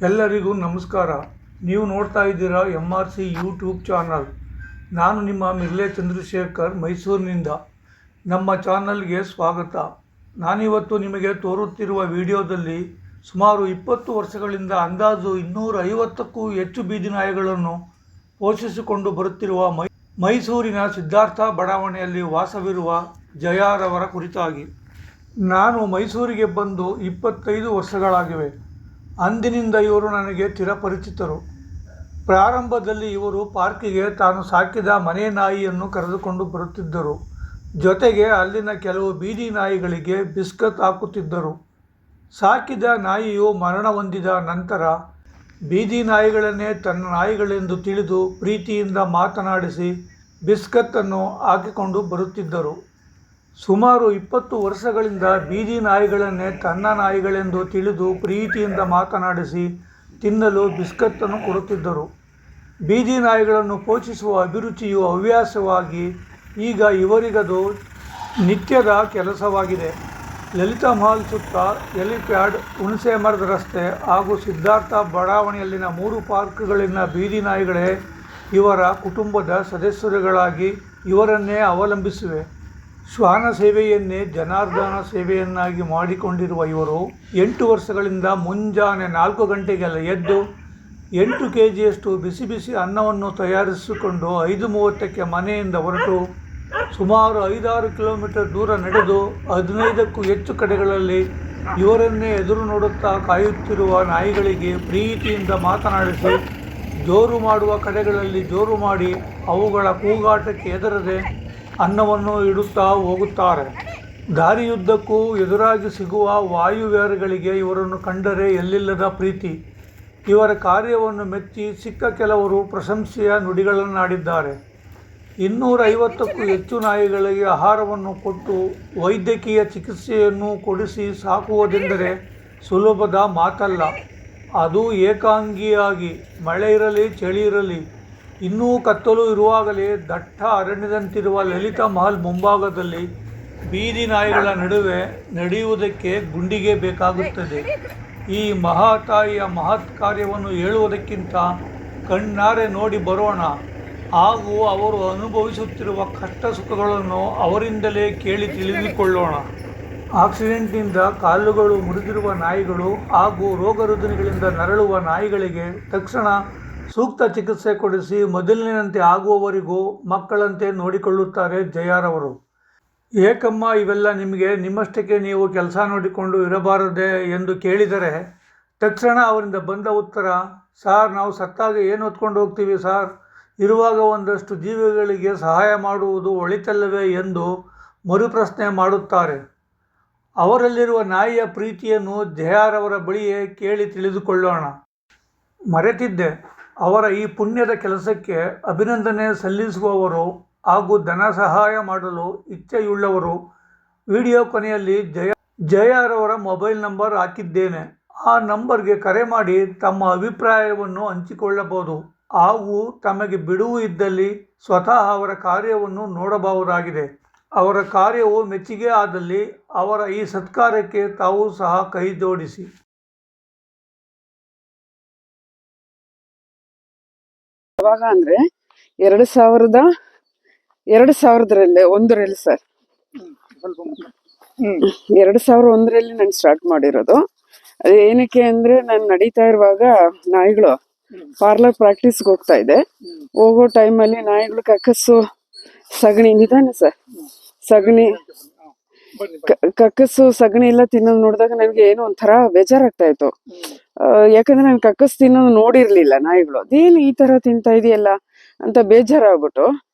ಎಲ್ಲರಿಗೂ ನಮಸ್ಕಾರ. ನೀವು ನೋಡ್ತಾ ಇದ್ದೀರಾ MRC ಯೂಟ್ಯೂಬ್ ಚಾನಲ್. ನಾನು ನಿಮ್ಮ ಮಿರ್ಲೆ ಚಂದ್ರಶೇಖರ್, ಮೈಸೂರಿನಿಂದ. ನಮ್ಮ ಚಾನಲ್ಗೆ ಸ್ವಾಗತ. ನಾನಿವತ್ತು ನಿಮಗೆ ತೋರುತ್ತಿರುವ ವಿಡಿಯೋದಲ್ಲಿ ಸುಮಾರು 20 ವರ್ಷಗಳಿಂದ ಅಂದಾಜು 250ಕ್ಕೂ ಹೆಚ್ಚು ಬೀದಿ ನಾಯಿಗಳನ್ನು ಪೋಷಿಸಿಕೊಂಡು ಬರುತ್ತಿರುವ ಮೈಸೂರಿನ ಸಿದ್ಧಾರ್ಥ ಬಡಾವಣೆಯಲ್ಲಿ ವಾಸವಿರುವ ಜಯಾರವರ ಕುರಿತಾಗಿ. ನಾನು ಮೈಸೂರಿಗೆ ಬಂದು 25 ವರ್ಷಗಳಾಗಿವೆ. ಅಂದಿನಿಂದ ಇವರು ನನಗೆ ಚಿರಪರಿಚಿತರು. ಪ್ರಾರಂಭದಲ್ಲಿ ಇವರು ಪಾರ್ಕಿಗೆ ತಾನು ಸಾಕಿದ ಮನೆ ನಾಯಿಯನ್ನು ಕರೆದುಕೊಂಡು ಬರುತ್ತಿದ್ದರು. ಜೊತೆಗೆ ಅಲ್ಲಿನ ಕೆಲವು ಬೀದಿ ನಾಯಿಗಳಿಗೆ ಬಿಸ್ಕತ್ ಹಾಕುತ್ತಿದ್ದರು. ಸಾಕಿದ ನಾಯಿಯು ಮರಣ ಹೊಂದಿದ ನಂತರ ಬೀದಿ ನಾಯಿಗಳನ್ನೇ ತನ್ನ ನಾಯಿಗಳೆಂದು ತಿಳಿದು ಪ್ರೀತಿಯಿಂದ ಮಾತನಾಡಿಸಿ ಬಿಸ್ಕತ್ತನ್ನು ಹಾಕಿಕೊಂಡು ಬರುತ್ತಿದ್ದರು. ಸುಮಾರು 20 ವರ್ಷಗಳಿಂದ ಬೀದಿ ನಾಯಿಗಳನ್ನೇ ತನ್ನ ನಾಯಿಗಳೆಂದು ತಿಳಿದು ಪ್ರೀತಿಯಿಂದ ಮಾತನಾಡಿಸಿ ತಿನ್ನಲು ಬಿಸ್ಕತ್ತನ್ನು ಕೊಡುತ್ತಿದ್ದರು. ಬೀದಿ ನಾಯಿಗಳನ್ನು ಪೋಷಿಸುವ ಅಭಿರುಚಿಯು ಹವ್ಯಾಸವಾಗಿ ಈಗ ಇವರಿಗದು ನಿತ್ಯದ ಕೆಲಸವಾಗಿದೆ. ಲಲಿತಾ ಮಹಲ್ ಸುತ್ತ, ಹೆಲಿಪ್ಯಾಡ್, ಹುಣಸೆ ಮರದ ರಸ್ತೆ ಹಾಗೂ ಸಿದ್ಧಾರ್ಥ ಬಡಾವಣೆಯಲ್ಲಿನ 3 ಪಾರ್ಕ್ಗಳಲ್ಲಿನ ಬೀದಿ ನಾಯಿಗಳೇ ಇವರ ಕುಟುಂಬದ ಸದಸ್ಯರುಗಳಾಗಿ ಇವರನ್ನೇ ಅವಲಂಬಿಸಿವೆ. ಶ್ವಾನ ಸೇವೆಯನ್ನೇ ಜನಾರ್ದನ ಸೇವೆಯನ್ನಾಗಿ ಮಾಡಿಕೊಂಡಿರುವ ಇವರು 8 ವರ್ಷಗಳಿಂದ ಮುಂಜಾನೆ 4 ಗಂಟೆಗೆಲ್ಲ ಎದ್ದು 8 kgಯಷ್ಟು ಬಿಸಿ ಬಿಸಿ ಅನ್ನವನ್ನು ತಯಾರಿಸಿಕೊಂಡು 5:30ಕ್ಕೆ ಮನೆಯಿಂದ ಹೊರಟು ಸುಮಾರು 5-6 ಕಿಲೋಮೀಟರ್ ದೂರ ನಡೆದು 15ಕ್ಕೂ ಹೆಚ್ಚು ಕಡೆಗಳಲ್ಲಿ ಇವರನ್ನೇ ಎದುರು ನೋಡುತ್ತಾ ಕಾಯುತ್ತಿರುವ ನಾಯಿಗಳಿಗೆ ಪ್ರೀತಿಯಿಂದ ಮಾತನಾಡಿಸಿ ಜೋರು ಮಾಡುವ ಕಡೆಗಳಲ್ಲಿ ಜೋರು ಮಾಡಿ ಅವುಗಳ ಕೂಗಾಟಕ್ಕೆ ಹೆದರದೆ ಅನ್ನವನ್ನು ಇಡುತ್ತಾ ಹೋಗುತ್ತಾರೆ. ದಾರಿಯುದ್ದಕ್ಕೂ ಎದುರಾಗಿ ಸಿಗುವ ವಾಯುವಿಹಾರಿಗಳಿಗೆ ಇವರನ್ನು ಕಂಡರೆ ಎಲ್ಲಿಲ್ಲದ ಪ್ರೀತಿ. ಇವರ ಕಾರ್ಯವನ್ನು ಮೆಚ್ಚಿ ಸಿಕ್ಕ ಕೆಲವರು ಪ್ರಶಂಸೆಯ ನುಡಿಗಳನ್ನಾಡಿದ್ದಾರೆ. 250ಕ್ಕೂ ಹೆಚ್ಚು ನಾಯಿಗಳಿಗೆ ಆಹಾರವನ್ನು ಕೊಟ್ಟು ವೈದ್ಯಕೀಯ ಚಿಕಿತ್ಸೆಯನ್ನು ಕೊಡಿಸಿ ಸಾಕುವುದೆಂದರೆ ಸುಲಭದ ಮಾತಲ್ಲ. ಅದು ಏಕಾಂಗಿಯಾಗಿ. ಮಳೆ ಇರಲಿ ಚಳಿ ಇರಲಿ, ಇನ್ನೂ ಕತ್ತಲು ಇರುವಾಗಲೇ ದಟ್ಟ ಅರಣ್ಯದಂತಿರುವ ಲಲಿತಾ ಮಹಲ್ ಮುಂಭಾಗದಲ್ಲಿ ಬೀದಿ ನಾಯಿಗಳ ನಡುವೆ ನಡೆಯುವುದಕ್ಕೆ ಗುಂಡಿಗೆ ಬೇಕಾಗುತ್ತದೆ. ಈ ಮಹಾತಾಯಿಯ ಮಹತ್ ಕಾರ್ಯವನ್ನು ಹೇಳುವುದಕ್ಕಿಂತ ಕಣ್ಣಾರೆ ನೋಡಿ ಬರೋಣ ಹಾಗೂ ಅವರು ಅನುಭವಿಸುತ್ತಿರುವ ಕಷ್ಟ ಸುಖಗಳನ್ನು ಅವರಿಂದಲೇ ಕೇಳಿ ತಿಳಿದುಕೊಳ್ಳೋಣ. ಆಕ್ಸಿಡೆಂಟ್ನಿಂದ ಕಾಲುಗಳು ಮುರಿದಿರುವ ನಾಯಿಗಳು ಹಾಗೂ ರೋಗ ರುಜಿನಗಳಿಂದ ನರಳುವ ನಾಯಿಗಳಿಗೆ ತಕ್ಷಣ ಸೂಕ್ತ ಚಿಕಿತ್ಸೆ ಕೊಡಿಸಿ ಮೊದಲಿನಂತೆ ಆಗುವವರೆಗೂ ಮಕ್ಕಳಂತೆ ನೋಡಿಕೊಳ್ಳುತ್ತಾರೆ ಜಯಾರವರು. ಏಕಮ್ಮ ಇವೆಲ್ಲ ನಿಮಗೆ? ನಿಮ್ಮಷ್ಟಕ್ಕೆ ನೀವು ಕೆಲಸ ನೋಡಿಕೊಂಡು ಇರಬಾರದೆ ಎಂದು ಕೇಳಿದರೆ ತಕ್ಷಣ ಅವರಿಂದ ಬಂದ ಉತ್ತರ, ಸಾರ್, ನಾವು ಸತ್ತಾಗ ಏನು ಹೊತ್ಕೊಂಡು ಹೋಗ್ತೀವಿ ಸಾರ್? ಇರುವಾಗ ಒಂದಷ್ಟು ಜೀವಿಗಳಿಗೆ ಸಹಾಯ ಮಾಡುವುದು ಒಳಿತಲ್ಲವೇ ಎಂದು ಮರುಪ್ರಶ್ನೆ ಮಾಡುತ್ತಾರೆ. ಅವರಲ್ಲಿರುವ ನಾಯಿಯ ಪ್ರೀತಿಯನ್ನು ಜಯಾರವರ ಬಳಿಯೇ ಕೇಳಿ ತಿಳಿದುಕೊಳ್ಳೋಣ. ಮರೆತಿದ್ದೆ, ಅವರ ಈ ಪುಣ್ಯದ ಕೆಲಸಕ್ಕೆ ಅಭಿನಂದನೆ ಸಲ್ಲಿಸುವವರು ಹಾಗೂ ಧನ ಸಹಾಯ ಮಾಡಲು ಇಚ್ಛೆಯುಳ್ಳವರು ವಿಡಿಯೋ ಕೊನೆಯಲ್ಲಿ ಜಯಾರವರ ಮೊಬೈಲ್ ನಂಬರ್ ಹಾಕಿದ್ದೇನೆ. ಆ ನಂಬರ್ಗೆ ಕರೆ ಮಾಡಿ ತಮ್ಮ ಅಭಿಪ್ರಾಯವನ್ನು ಹಂಚಿಕೊಳ್ಳಬಹುದು ಹಾಗೂ ತಮಗೆ ಬಿಡುವು ಇದ್ದಲ್ಲಿ ಸ್ವತಃ ಅವರ ಕಾರ್ಯವನ್ನು ನೋಡಬಹುದಾಗಿದೆ. ಅವರ ಕಾರ್ಯವು ಮೆಚ್ಚುಗೆ ಆದಲ್ಲಿ ಅವರ ಈ ಸತ್ಕಾರ್ಯಕ್ಕೆ ತಾವು ಸಹ ಕೈ ಜೋಡಿಸಿ. ಯಾವಾಗ ಅಂದ್ರೆ 2001ರಲ್ಲಿ ಸರ್, 2001ರಲ್ಲಿ ನಾನು ಸ್ಟಾರ್ಟ್ ಮಾಡಿರೋದು. ಅದು ಏನಕ್ಕೆ ಅಂದ್ರೆ, ನಾನು ನಡೀತಾ ಇರುವಾಗ ನಾಯಿಗಳು ಪಾರ್ಲರ್ ಪ್ರಾಕ್ಟೀಸ್ಗೆ ಹೋಗ್ತಾ ಇದೆ. ಹೋಗೋ ಟೈಮಲ್ಲಿ ನಾಯಿಗಳು ಕಕ್ಕಸ್ಸು, ಸಗಣಿ, ನಿಧಾನ ಸರ್, ಕಕ್ಕಸ್ಸು ಸಗಣಿ ಎಲ್ಲ ತಿನ್ನೋದು ನೋಡಿದಾಗ ನನಗೆ ಏನೋ ಒಂಥರ ಬೇಜಾರಾಗ್ತಾ ಇತ್ತು. ಯಾಕಂದ್ರೆ ನಾನು ಕಕ್ಕಸ್ ತಿನ್ನೋದು ನೋಡಿರ್ಲಿಲ್ಲ ನಾಯಿಗಳು. ಅದೇನು ಈ ತರ ತಿಂತಾ ಇದೆಯಲ್ಲ ಅಂತ ಬೇಜಾರಾಗ್ಬಿಟ್ಟು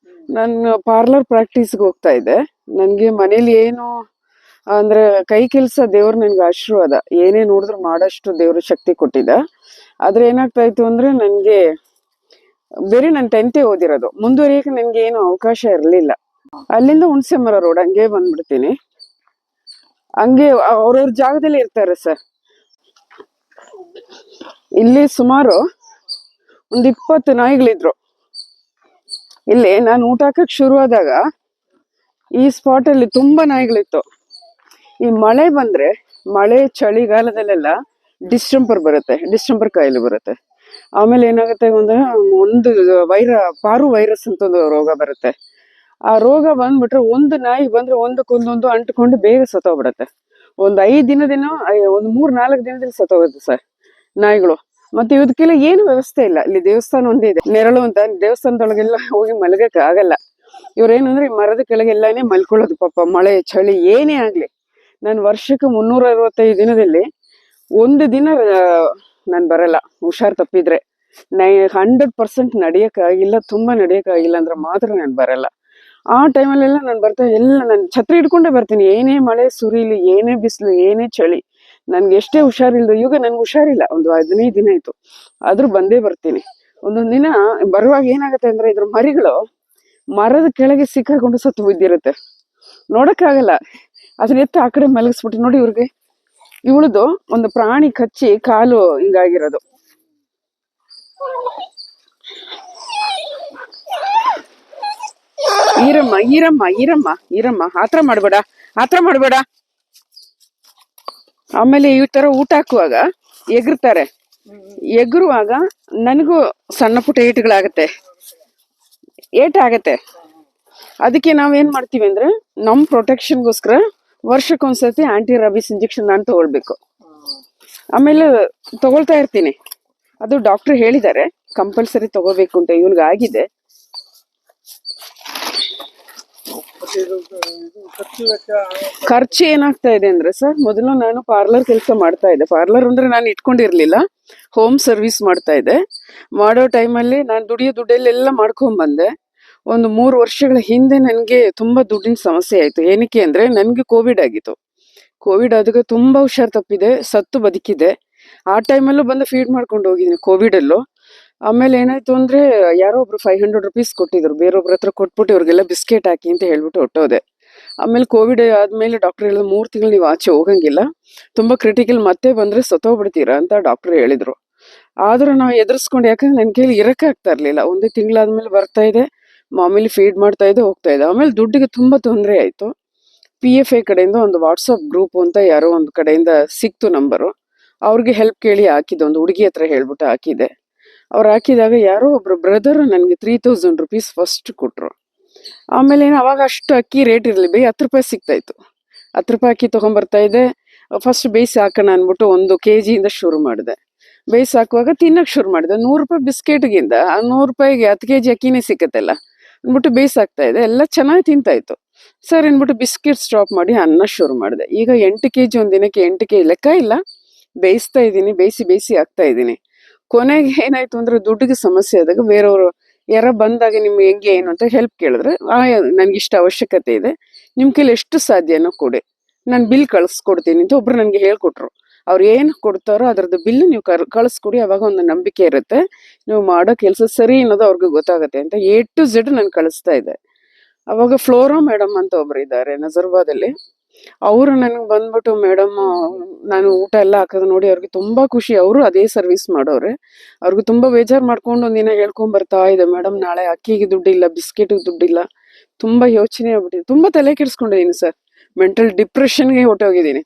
ನಾನು ಪಾರ್ಲರ್ ಪ್ರಾಕ್ಟೀಸ್ಗೆ ಹೋಗ್ತಾ ಇದ್ದೆ. ನನ್ಗೆ ಮನೇಲಿ ಏನು ಅಂದ್ರೆ ಕೈ ಕೆಲಸ ದೇವ್ರು ನನ್ಗೆ ಆಶೀರ್ವಾದ, ಏನೇ ನೋಡಿದ್ರು ಮಾಡೋಷ್ಟು ದೇವ್ರ ಶಕ್ತಿ ಕೊಟ್ಟಿದ್ದ. ಆದ್ರೆ ಏನಾಗ್ತಾ ಇತ್ತು ಅಂದ್ರೆ, ನನ್ಗೆ ಬೇರೆ ನಾನು 10th ಓದಿರೋದು, ಮುಂದುವರಿಯಕ್ಕೆ ನನ್ಗೆ ಏನು ಅವಕಾಶ ಇರಲಿಲ್ಲ. ಅಲ್ಲಿಂದ ಹುಣಸೆ ಮರ ರೋಡ್ ಹಂಗೆ ಬಂದ್ಬಿಡ್ತೀನಿ. ಹಂಗೆ ಅವ್ರವ್ರ ಜಾಗದಲ್ಲಿ ಇರ್ತಾರೆ ಸರ್. ಇಲ್ಲಿ ಸುಮಾರು ಒಂದು 20 ನಾಯಿಗಳಿದ್ರು. ಇಲ್ಲಿ ನಾನು ಊಟ ಹಾಕಕ್ ಶುರುವಾದಾಗ ಈ ಸ್ಪಾಟ್ ಅಲ್ಲಿ ತುಂಬಾ ನಾಯಿಗಳಿತ್ತು. ಈ ಮಳೆ ಬಂದ್ರೆ, ಮಳೆ ಚಳಿಗಾಲದಲ್ಲೆಲ್ಲ ಡಿಸ್ಟೆಂಪರ್ ಬರುತ್ತೆ, ಡಿಸ್ಟೆಂಪರ್ ಕಾಯಿಲೆ ಬರುತ್ತೆ. ಆಮೇಲೆ ಏನಾಗುತ್ತೆ ಒಂದು ಪಾರು ವೈರಸ್ ಅಂತ ಒಂದು ರೋಗ ಬರುತ್ತೆ. ಆ ರೋಗ ಬಂದ್ಬಿಟ್ರೆ ಒಂದು ನಾಯಿ ಬಂದ್ರೆ ಒಂದಕ್ಕೊಂದೊಂದು ಅಂಟ್ಕೊಂಡು ಬೇಗ ಸತ್ತೋಗ್ಬಿಡತ್ತೆ. ಒಂದು 5 ಒಂದು 3-4 ದಿನದಲ್ಲಿ ಸತ್ತೋಗುತ್ತೆ ಸರ್ ನಾಯಿಗಳು. ಮತ್ತೆ ಇವಕ್ಕೆಲ್ಲ ಏನು ವ್ಯವಸ್ಥೆ ಇಲ್ಲ. ಇಲ್ಲಿ ದೇವಸ್ಥಾನ ಒಂದೇ ಇದೆ, ನೆರಳು ಅಂತ. ದೇವಸ್ಥಾನದೊಳಗೆಲ್ಲ ಹೋಗಿ ಮಲಗಕ್ಕೆ ಆಗಲ್ಲ. ಇವ್ರೇನಂದ್ರೆ ಈ ಮರದ ಕೆಳಗೆಲ್ಲಾನೇ ಮಲ್ಕೊಳ್ಳೋದು. ಪಾಪ ಮಳೆ ಚಳಿ ಏನೇ ಆಗ್ಲಿ, ನಾನು ವರ್ಷಕ್ಕೆ 365 ದಿನದಲ್ಲಿ ಒಂದು ದಿನ ನಾನು ಬರಲ್ಲ ಹುಷಾರ್ ತಪ್ಪಿದ್ರೆ. 100% ನಡಿಯಕ್ಕಾಗಿಲ್ಲ, ತುಂಬಾ ನಡಿಯಕ್ಕಾಗಿಲ್ಲ ಅಂದ್ರೆ ಮಾತ್ರ ನಾನು ಬರಲ್ಲ. ಆ ಟೈಮಲ್ಲೆಲ್ಲ ನಾನು ಬರ್ತಾ ನಾನು ಛತ್ರಿ ಹಿಡ್ಕೊಂಡೇ ಬರ್ತೀನಿ. ಏನೇ ಮಳೆ ಸುರಿಲಿ, ಏನೇ ಬಿಸಿಲು, ಏನೇ ಚಳಿ, ನನ್ಗೆ ಎಷ್ಟೇ ಹುಷಾರಿಲ್ದು. ಈಗ ನನ್ಗೆ ಹುಷಾರಿಲ್ಲ, ಒಂದು 15 ದಿನ ಆಯ್ತು, ಆದ್ರೂ ಬಂದೇ ಬರ್ತೀನಿ. ಒಂದೊಂದ್ ದಿನ ಬರುವಾಗ ಏನಾಗತ್ತೆ ಅಂದ್ರೆ ಇದ್ರ ಮರಿಗಳು ಮರದ ಕೆಳಗೆ ಸಿಕ್ಕಾಕೊಂಡು ಸತ್ತು ಬಿದ್ದಿರುತ್ತೆ, ನೋಡಕ್ಕಾಗಲ್ಲ. ಅದನ್ನ ಎತ್ತ ಆ ಕಡೆ ಮಲಗಿಸ್ಬಿಟ್ಟು ನೋಡಿ, ಇವಳದು ಒಂದು ಪ್ರಾಣಿ ಕಚ್ಚಿ ಕಾಲು ಹಿಂಗಾಗಿರೋದು. ಈರಮ್ಮ ಈರಮ್ಮ ಈರಮ್ಮ ಈರಮ್ಮ ಆತರ ಮಾಡ್ಬೇಡ. ಆಮೇಲೆ ಈ ತರ ಊಟ ಹಾಕುವಾಗ ಎಗರುವಾಗ ನನಗೂ ಸಣ್ಣ ಪುಟ್ಟ ಏಟಾಗತ್ತೆ. ಅದಕ್ಕೆ ನಾವೇನ್ ಮಾಡ್ತೀವಿ ಅಂದ್ರೆ ನಮ್ ಪ್ರೊಟೆಕ್ಷನ್ಗೋಸ್ಕರ ವರ್ಷಕ್ಕೊಂದ್ಸತಿ ಆಂಟಿ ರಾಬಿಸ್ ಇಂಜೆಕ್ಷನ್ ನಾನು ತಗೊಳ್ಬೇಕು. ಆಮೇಲೆ ತಗೊಳ್ತಾ ಇರ್ತೀನಿ. ಅದು ಡಾಕ್ಟರ್ ಹೇಳಿದ್ದಾರೆ ಕಂಪಲ್ಸರಿ ತಗೋಬೇಕು ಅಂತ. ಇವನ್ಗಾಗಿದೆ. ಖರ್ಚು ಏನಾಗ್ತಾ ಇದೆ ಅಂದ್ರೆ ಸರ್, ಮೊದಲು ನಾನು ಪಾರ್ಲರ್ ಕೆಲಸ ಮಾಡ್ತಾ ಇದ್ದೆ. ಪಾರ್ಲರ್ ಅಂದ್ರೆ ನಾನು ಇಟ್ಕೊಂಡಿರ್ಲಿಲ್ಲ, ಹೋಮ್ ಸರ್ವಿಸ್ ಮಾಡ್ತಾ ಇದ್ದೆ. ಮಾಡೋ ಟೈಮಲ್ಲಿ ನಾನು ದುಡ್ಡಲ್ಲೆಲ್ಲ ಮಾಡ್ಕೊಂಡ್ ಬಂದೆ. ಒಂದು 3 ವರ್ಷಗಳ ಹಿಂದೆ ನನಗೆ ತುಂಬಾ ದುಡ್ಡಿನ ಸಮಸ್ಯೆ ಆಯ್ತು. ಏನಕ್ಕೆ ಅಂದ್ರೆ ನನ್ಗೆ ಕೋವಿಡ್ ಆಗಿತ್ತು. ಕೋವಿಡ್ ಆದಾಗ ತುಂಬಾ ಹುಷಾರ್ ತಪ್ಪಿದೆ, ಸತ್ತು ಬದುಕಿದೆ. ಆ ಟೈಮಲ್ಲೂ ಬಂದು ಫೀಡ್ ಮಾಡ್ಕೊಂಡು ಹೋಗಿದ್ದೀನಿ ಕೋವಿಡ್ ಅಲ್ಲೂ. ಆಮೇಲೆ ಏನಾಯ್ತು ಅಂದ್ರೆ ಯಾರೋ ಒಬ್ರು 500 ರುಪೀಸ್ ಕೊಟ್ಟಿದ್ರು, ಬೇರೊಬ್ರ ಹತ್ರ ಕೊಟ್ಬಿಟ್ಟು ಇವ್ರಿಗೆಲ್ಲ ಬಿಸ್ಕೆಟ್ ಹಾಕಿ ಅಂತ ಹೇಳ್ಬಿಟ್ಟು ಹೊಟ್ಟೋದೆ. ಆಮೇಲೆ ಕೋವಿಡ್ ಆದ್ಮೇಲೆ ಡಾಕ್ಟರ್ ಹೇಳಿದ್ರು 3 ತಿಂಗಳು ನೀವು ಆಚೆ ಹೋಗಂಗಿಲ್ಲ, ತುಂಬಾ ಕ್ರಿಟಿಕಲ್, ಮತ್ತೆ ಬಂದ್ರೆ ಸತ್ತೋಗ್ಬಿಡ್ತೀರಾ ಅಂತ ಡಾಕ್ಟರ್ ಹೇಳಿದ್ರು. ಆದ್ರೂ ನಾವು ಎದುರಿಸ್ಕೊಂಡು, ಯಾಕಂದ್ರೆ ನನ್ ಕೈಲಿ ಇರಕ್ಕೆ ಆಗ್ತಾ ಇರ್ಲಿಲ್ಲ. 1 ತಿಂಗಳಾದ್ಮೇಲೆ ಬರ್ತಾ ಇದೆ, ಮಾಮೂಲಿ ಫೀಡ್ ಮಾಡ್ತಾ ಇದೆ, ಹೋಗ್ತಾ ಇದೆ. ಆಮೇಲೆ ದುಡ್ಡಿಗೆ ತುಂಬಾ ತೊಂದರೆ ಆಯ್ತು. PFI ಕಡೆಯಿಂದ ಒಂದು ವಾಟ್ಸಪ್ ಗ್ರೂಪ್ ಅಂತ ಯಾರೋ ಒಂದು ಕಡೆಯಿಂದ ಸಿಕ್ತು ನಂಬರು. ಅವ್ರಿಗೆ ಹೆಲ್ಪ್ ಕೇಳಿ ಹಾಕಿದ್ದೆ, ಒಂದು ಹುಡುಗಿ ಹತ್ರ ಹೇಳ್ಬಿಟ್ಟು ಹಾಕಿದೆ. ಅವ್ರು ಹಾಕಿದಾಗ ಯಾರೋ ಒಬ್ರು ಬ್ರದರ್ ನನಗೆ 3000 ರುಪೀಸ್ ಫಸ್ಟ್ ಕೊಟ್ರು. ಆಮೇಲೆ ಅವಾಗ ಅಷ್ಟು ಅಕ್ಕಿ ರೇಟ್ ಇರಲಿ, 10 ರೂಪಾಯಿ ಸಿಗ್ತಾ ಇತ್ತು. 10 ರೂಪಾಯಿ ಅಕ್ಕಿ ತಗೊಂಡ್ಬರ್ತಾ ಇದ್ದೆ. ಫಸ್ಟ್ ಬೇಯಿಸಿ ಹಾಕೋಣ ಅನ್ಬಿಟ್ಟು 1 kg ಶುರು ಮಾಡಿದೆ. ಬೇಯಿಸಿ ಹಾಕುವಾಗ ತಿನ್ನಕ್ ಶುರು ಮಾಡಿದೆ. 100 ರೂಪಾಯಿ ಬಿಸ್ಕೆಟ್ಗಿಂತ 100 ರೂಪಾಯಿಗೆ 10 kg ಅಕ್ಕಿನೇ ಸಿಕ್ಕತ್ತಲ್ಲ ಅಂದ್ಬಿಟ್ಟು ಬೇಯಿಸಿ ಹಾಕ್ತಾ ಇದೆ. ಎಲ್ಲ ಚೆನ್ನಾಗಿ ತಿಂತಾ ಇತ್ತು. ಸರ್ ಅಂದ್ಬಿಟ್ಟು ಬಿಸ್ಕೆಟ್ ಸ್ಟಾಪ್ ಮಾಡಿ ಅನ್ನ ಶುರು ಮಾಡಿದೆ. ಈಗ 8 kg ಒಂದ್ ದಿನಕ್ಕೆ 8 kg ಲೆಕ್ಕ ಇಲ್ಲ, ಬೇಯಿಸ್ತಾ ಇದ್ದೀನಿ, ಬೇಯಿಸಿ ಹಾಕ್ತಾ ಇದ್ದೀನಿ. ಕೊನೆಗೆ ಏನಾಯ್ತು ಅಂದ್ರೆ ದುಡ್ಡಿಗೆ ಸಮಸ್ಯೆ ಆದಾಗ ಬೇರೆಯವರು ಯಾರ ಬಂದಾಗ ನಿಮ್ಗೆ ಹೆಂಗೆ ಏನು ಅಂತ ಹೆಲ್ಪ್ ಕೇಳಿದ್ರೆ, ನನ್ಗೆ ಇಷ್ಟ ಅವಶ್ಯಕತೆ ಇದೆ, ನಿಮ್ ಕೈಲಿ ಎಷ್ಟು ಸಾಧ್ಯನೋ ಕೊಡಿ, ನಾನು ಬಿಲ್ ಕಳಿಸ್ಕೊಡ್ತೀನಿ ಅಂತ ಒಬ್ರು ನನ್ಗೆ ಹೇಳ್ಕೊಟ್ರು. ಅವ್ರು ಏನು ಕೊಡ್ತಾರೋ ಅದ್ರದ್ದು ಬಿಲ್ ನೀವು ಕಳಿಸ್ಕೊಡಿ, ಅವಾಗ ಒಂದು ನಂಬಿಕೆ ಇರುತ್ತೆ, ನೀವು ಮಾಡೋ ಕೆಲಸ ಸರಿ ಅನ್ನೋದು ಅವ್ರಿಗೆ ಗೊತ್ತಾಗತ್ತೆ ಅಂತ A to Z ನಾನು ಕಳಿಸ್ತಾ ಇದ್ದೆ. ಅವಾಗ ಫ್ಲೋರಾ ಮೇಡಮ್ ಅಂತ ಒಬ್ರು ಇದ್ದಾರೆ ನಜರ್ಬಾದಲ್ಲಿ. ಅವರು ನನಗೆ ಬಂದ್ಬಿಟ್ಟು, ಮೇಡಮ್ ನಾನು ಊಟ ಎಲ್ಲ ಹಾಕೋದು ನೋಡಿ ಅವ್ರಿಗೆ ತುಂಬಾ ಖುಷಿ. ಅವರು ಅದೇ ಸರ್ವಿಸ್ ಮಾಡೋರೆ. ಅವ್ರಿಗೆ ತುಂಬಾ ಬೇಜಾರು ಮಾಡ್ಕೊಂಡು ಒಂದಿನ ಹೇಳ್ಕೊಂಡ್ ಬರ್ತಾ ಇದೆ, ಮೇಡಮ್ ನಾಳೆ ಅಕ್ಕಿಗೆ ದುಡ್ಡಿಲ್ಲ, ಬಿಸ್ಕೆಟ್ಗೆ ದುಡ್ಡಿಲ್ಲ, ತುಂಬಾ ಯೋಚನೆ ಆಗ್ಬಿಟ್ಟಿದೆ, ತುಂಬಾ ತಲೆ ಕೆಡಿಸ್ಕೊಂಡಿದ್ದೀನಿ ಸರ್, ಮೆಂಟಲ್ ಡಿಪ್ರೆಷನ್ಗೆ ಹೊಟ್ಟೋಗಿದ್ದೀನಿ.